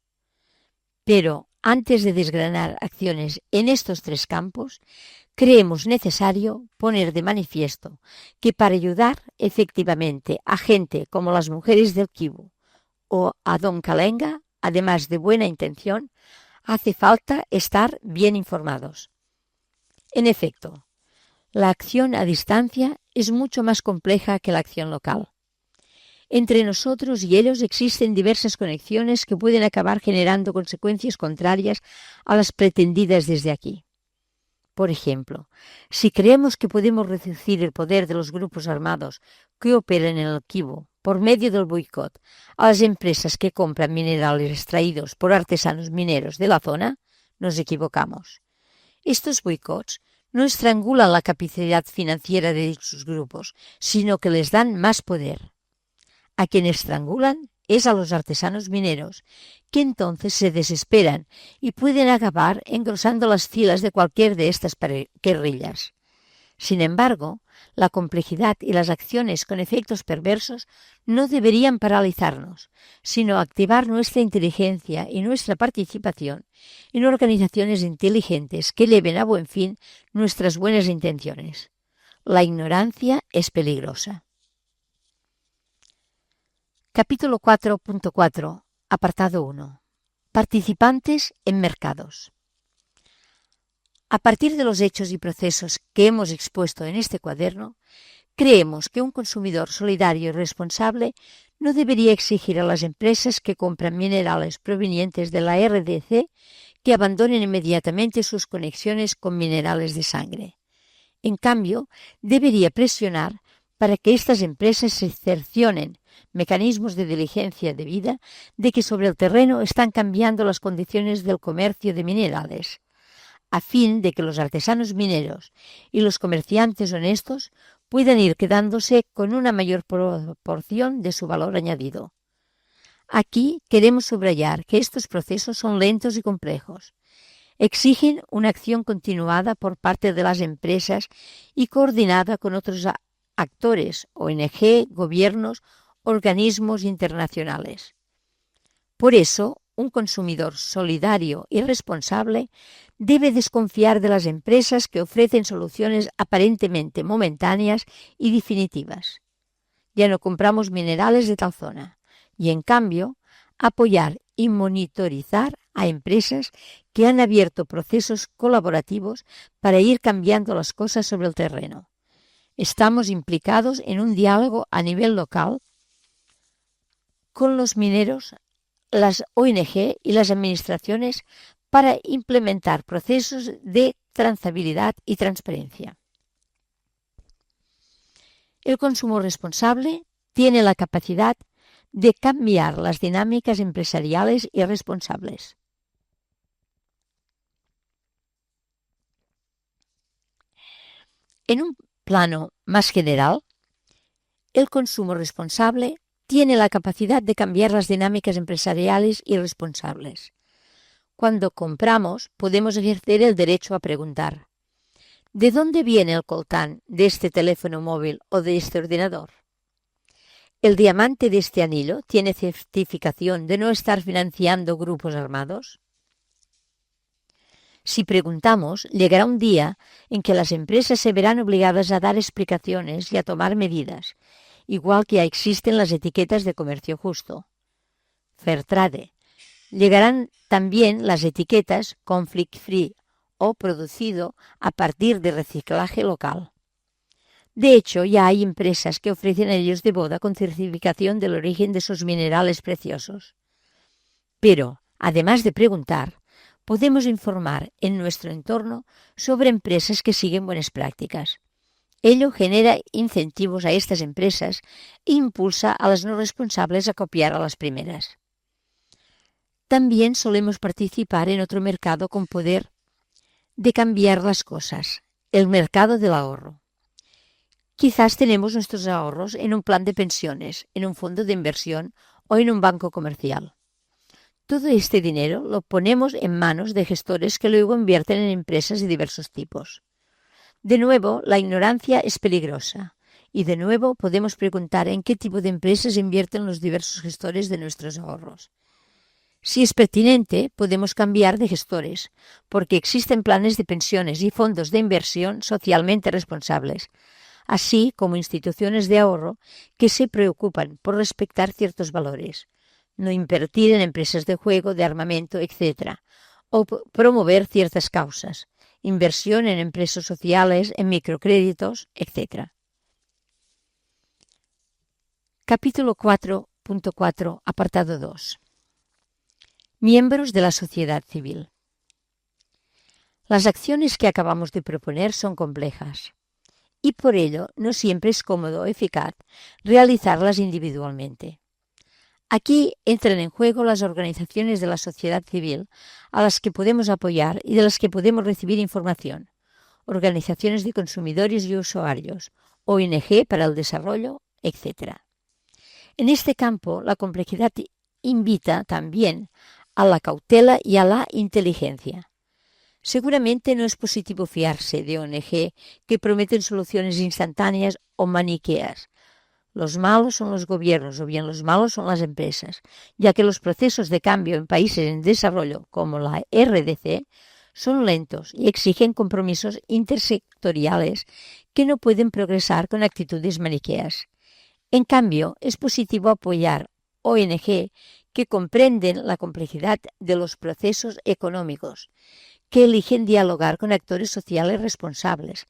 Pero antes de desgranar acciones en estos tres campos, creemos necesario poner de manifiesto que para ayudar efectivamente a gente como las mujeres del Kivu o a Don Kalenga, además de buena intención, hace falta estar bien informados. En efecto, la acción a distancia es mucho más compleja que la acción local. Entre nosotros y ellos existen diversas conexiones que pueden acabar generando consecuencias contrarias a las pretendidas desde aquí. Por ejemplo, si creemos que podemos reducir el poder de los grupos armados que operan en el Kivu por medio del boicot a las empresas que compran minerales extraídos por artesanos mineros de la zona, nos equivocamos. Estos boicots no estrangulan la capacidad financiera de dichos grupos, sino que les dan más poder. A quien estrangulan es a los artesanos mineros, que entonces se desesperan y pueden acabar engrosando las filas de cualquier de estas guerrillas. Sin embargo, la complejidad y las acciones con efectos perversos no deberían paralizarnos, sino activar nuestra inteligencia y nuestra participación en organizaciones inteligentes que lleven a buen fin nuestras buenas intenciones. La ignorancia es peligrosa. Capítulo 4.4, apartado 1. Participantes en mercados. A partir de los hechos y procesos que hemos expuesto en este cuaderno, creemos que un consumidor solidario y responsable no debería exigir a las empresas que compran minerales provenientes de la RDC que abandonen inmediatamente sus conexiones con minerales de sangre. En cambio, debería presionar para que estas empresas se cercioren mecanismos de diligencia debida de que sobre el terreno están cambiando las condiciones del comercio de minerales, a fin de que los artesanos mineros y los comerciantes honestos puedan ir quedándose con una mayor proporción de su valor añadido. Aquí queremos subrayar que estos procesos son lentos y complejos. Exigen una acción continuada por parte de las empresas y coordinada con otros actores, ONG, gobiernos, organismos internacionales. Por eso, un consumidor solidario y responsable debe desconfiar de las empresas que ofrecen soluciones aparentemente momentáneas y definitivas. Ya no compramos minerales de tal zona y, en cambio, apoyar y monitorizar a empresas que han abierto procesos colaborativos para ir cambiando las cosas sobre el terreno. Estamos implicados en un diálogo a nivel local con los mineros, las ONG y las administraciones para implementar procesos de trazabilidad y transparencia. El consumo responsable tiene la capacidad de cambiar las dinámicas empresariales y responsables. En un plano más general, el consumo responsable tiene la capacidad de cambiar las dinámicas empresariales y responsables. Cuando compramos, podemos ejercer el derecho a preguntar: ¿de dónde viene el coltán de este teléfono móvil o de este ordenador? ¿El diamante de este anillo tiene certificación de no estar financiando grupos armados? Si preguntamos, llegará un día en que las empresas se verán obligadas a dar explicaciones y a tomar medidas, igual que ya existen las etiquetas de comercio justo. Fairtrade. Llegarán también las etiquetas conflict free o producido a partir de reciclaje local. De hecho, ya hay empresas que ofrecen anillos de boda con certificación del origen de sus minerales preciosos. Pero, además de preguntar, podemos informar en nuestro entorno sobre empresas que siguen buenas prácticas. Ello genera incentivos a estas empresas e impulsa a las no responsables a copiar a las primeras. También solemos participar en otro mercado con poder de cambiar las cosas, el mercado del ahorro. Quizás tenemos nuestros ahorros en un plan de pensiones, en un fondo de inversión o en un banco comercial. Todo este dinero lo ponemos en manos de gestores que luego invierten en empresas de diversos tipos. De nuevo, la ignorancia es peligrosa y de nuevo podemos preguntar en qué tipo de empresas invierten los diversos gestores de nuestros ahorros. Si es pertinente, podemos cambiar de gestores, porque existen planes de pensiones y fondos de inversión socialmente responsables, así como instituciones de ahorro que se preocupan por respetar ciertos valores, no invertir en empresas de juego, de armamento, etc., o promover ciertas causas, inversión en empresas sociales, en microcréditos, etc. Capítulo 4.4, apartado 2. Miembros de la sociedad civil. Las acciones que acabamos de proponer son complejas y por ello no siempre es cómodo o eficaz realizarlas individualmente. Aquí entran en juego las organizaciones de la sociedad civil a las que podemos apoyar y de las que podemos recibir información, organizaciones de consumidores y usuarios, ONG para el desarrollo, etc. En este campo, la complejidad invita también a la cautela y a la inteligencia. Seguramente no es positivo fiarse de ONG que prometen soluciones instantáneas o maniqueas. Los malos son los gobiernos o bien los malos son las empresas, ya que los procesos de cambio en países en desarrollo como la RDC son lentos y exigen compromisos intersectoriales que no pueden progresar con actitudes maniqueas. En cambio, es positivo apoyar ONG que comprenden la complejidad de los procesos económicos, que eligen dialogar con actores sociales responsables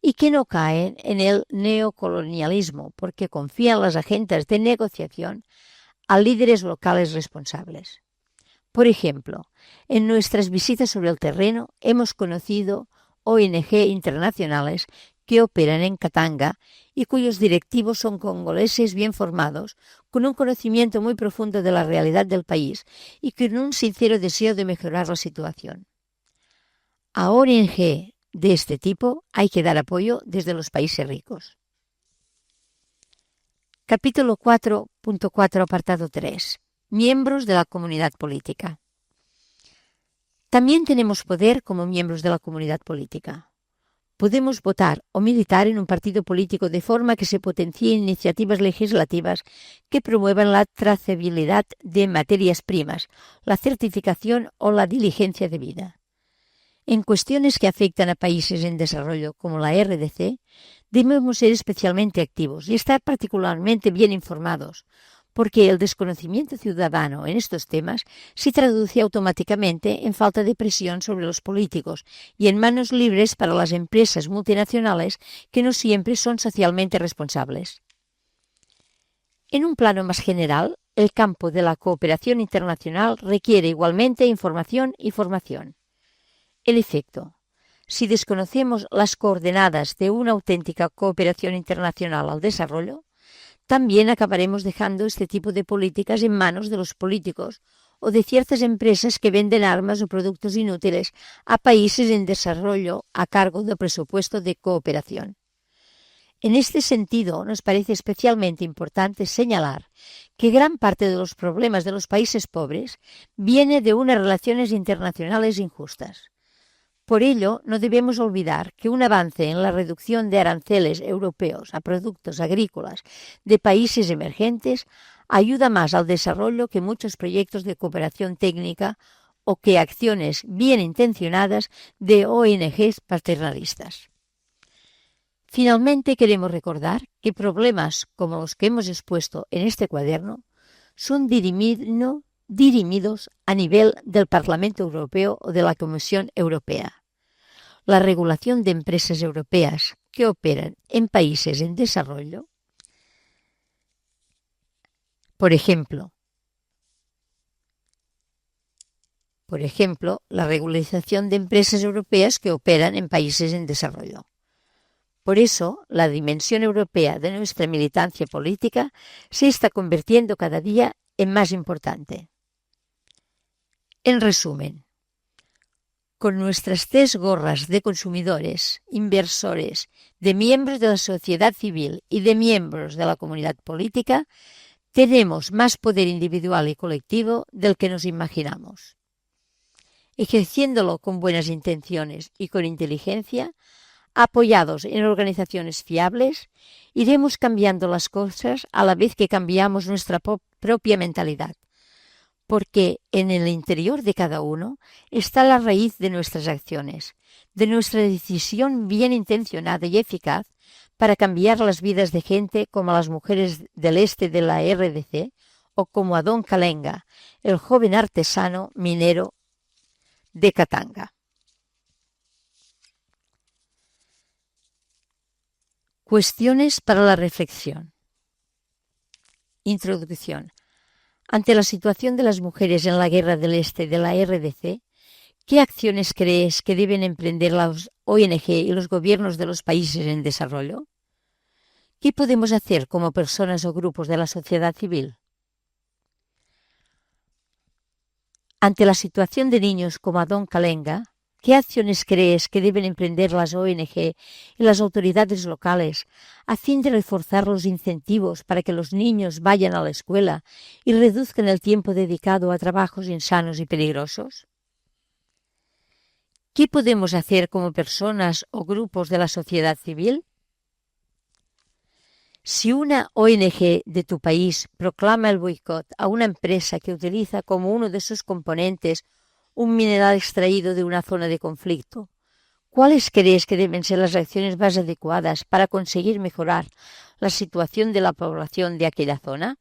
y que no caen en el neocolonialismo porque confían las agendas de negociación a líderes locales responsables. Por ejemplo, en nuestras visitas sobre el terreno hemos conocido ONG internacionales que operan en Katanga y cuyos directivos son congoleses bien formados, con un conocimiento muy profundo de la realidad del país y con un sincero deseo de mejorar la situación. A ONG de este tipo hay que dar apoyo desde los países ricos. Capítulo 4.4, apartado 3. Miembros de la comunidad política. También tenemos poder como miembros de la comunidad política. Podemos votar o militar en un partido político de forma que se potencien iniciativas legislativas que promuevan la trazabilidad de materias primas, la certificación o la diligencia debida. En cuestiones que afectan a países en desarrollo como la RDC, debemos ser especialmente activos y estar particularmente bien informados, porque el desconocimiento ciudadano en estos temas se traduce automáticamente en falta de presión sobre los políticos y en manos libres para las empresas multinacionales que no siempre son socialmente responsables. En un plano más general, el campo de la cooperación internacional requiere igualmente información y formación. En efecto, si desconocemos las coordenadas de una auténtica cooperación internacional al desarrollo, también acabaremos dejando este tipo de políticas en manos de los políticos o de ciertas empresas que venden armas o productos inútiles a países en desarrollo a cargo del presupuesto de cooperación. En este sentido, nos parece especialmente importante señalar que gran parte de los problemas de los países pobres viene de unas relaciones internacionales injustas. Por ello, no debemos olvidar que un avance en la reducción de aranceles europeos a productos agrícolas de países emergentes ayuda más al desarrollo que muchos proyectos de cooperación técnica o que acciones bien intencionadas de ONGs paternalistas. Finalmente, queremos recordar que problemas como los que hemos expuesto en este cuaderno son dirimidos a nivel del Parlamento Europeo o de la Comisión Europea. La regulación de empresas europeas que operan en países en desarrollo, por ejemplo, la regularización de empresas europeas que operan en países en desarrollo. Por eso, la dimensión europea de nuestra militancia política se está convirtiendo cada día en más importante. En resumen, con nuestras 3 gorras de consumidores, inversores, de miembros de la sociedad civil y de miembros de la comunidad política, tenemos más poder individual y colectivo del que nos imaginamos. Ejerciéndolo con buenas intenciones y con inteligencia, apoyados en organizaciones fiables, iremos cambiando las cosas a la vez que cambiamos nuestra propia mentalidad, porque en el interior de cada uno está la raíz de nuestras acciones, de nuestra decisión bien intencionada y eficaz para cambiar las vidas de gente como las mujeres del este de la RDC o como a Don Kalenga, el joven artesano minero de Katanga. Cuestiones para la reflexión. Introducción. Ante la situación de las mujeres en la guerra del este de la RDC, ¿qué acciones crees que deben emprender las ONG y los gobiernos de los países en desarrollo? ¿Qué podemos hacer como personas o grupos de la sociedad civil? Ante la situación de niños como Adón Kalenga, ¿qué acciones crees que deben emprender las ONG y las autoridades locales a fin de reforzar los incentivos para que los niños vayan a la escuela y reduzcan el tiempo dedicado a trabajos insanos y peligrosos? ¿Qué podemos hacer como personas o grupos de la sociedad civil? Si una ONG de tu país proclama el boicot a una empresa que utiliza como uno de sus componentes un mineral extraído de una zona de conflicto, ¿cuáles crees que deben ser las acciones más adecuadas para conseguir mejorar la situación de la población de aquella zona?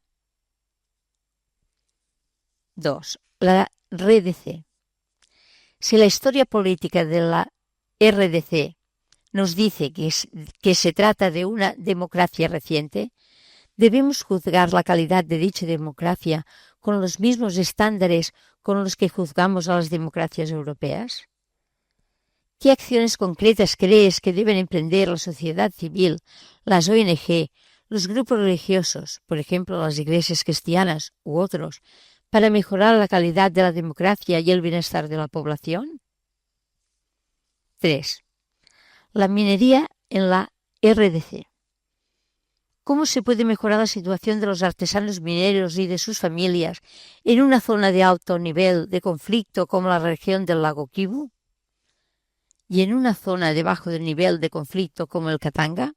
2. La RDC. Si la historia política de la RDC nos dice que se trata de una democracia reciente, ¿debemos juzgar la calidad de dicha democracia con los mismos estándares con los que juzgamos a las democracias europeas? ¿Qué acciones concretas crees que deben emprender la sociedad civil, las ONG, los grupos religiosos, por ejemplo las iglesias cristianas u otros, para mejorar la calidad de la democracia y el bienestar de la población? 3. La minería en la RDC. ¿Cómo se puede mejorar la situación de los artesanos mineros y de sus familias en una zona de alto nivel de conflicto como la región del lago Kivu? ¿Y en una zona de bajo nivel de conflicto como el Katanga?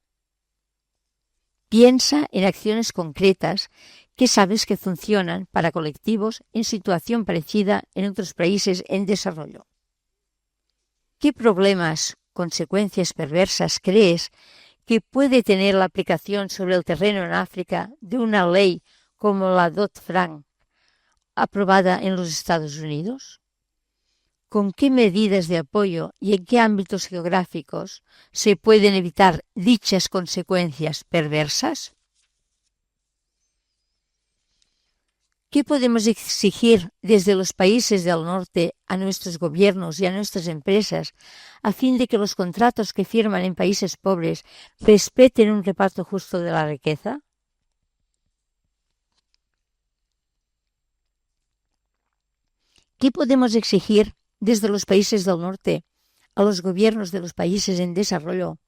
Piensa en acciones concretas que sabes que funcionan para colectivos en situación parecida en otros países en desarrollo. ¿Qué problemas, consecuencias perversas crees que puede tener la aplicación sobre el terreno en África de una ley como la Dodd-Frank aprobada en los Estados Unidos? ¿Con qué medidas de apoyo y en qué ámbitos geográficos se pueden evitar dichas consecuencias perversas? ¿Qué podemos exigir desde los países del norte a nuestros gobiernos y a nuestras empresas a fin de que los contratos que firman en países pobres respeten un reparto justo de la riqueza? ¿Qué podemos exigir desde los países del norte a los gobiernos de los países en desarrollo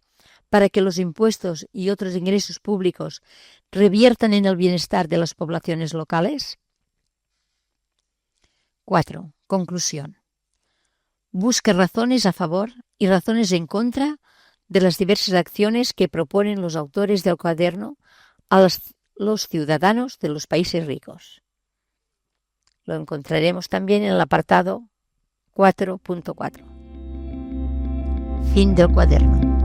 para que los impuestos y otros ingresos públicos reviertan en el bienestar de las poblaciones locales? 4. Conclusión. Busca razones a favor y razones en contra de las diversas acciones que proponen los autores del cuaderno a los ciudadanos de los países ricos. Lo encontraremos también en el apartado 4.4. Fin del cuaderno.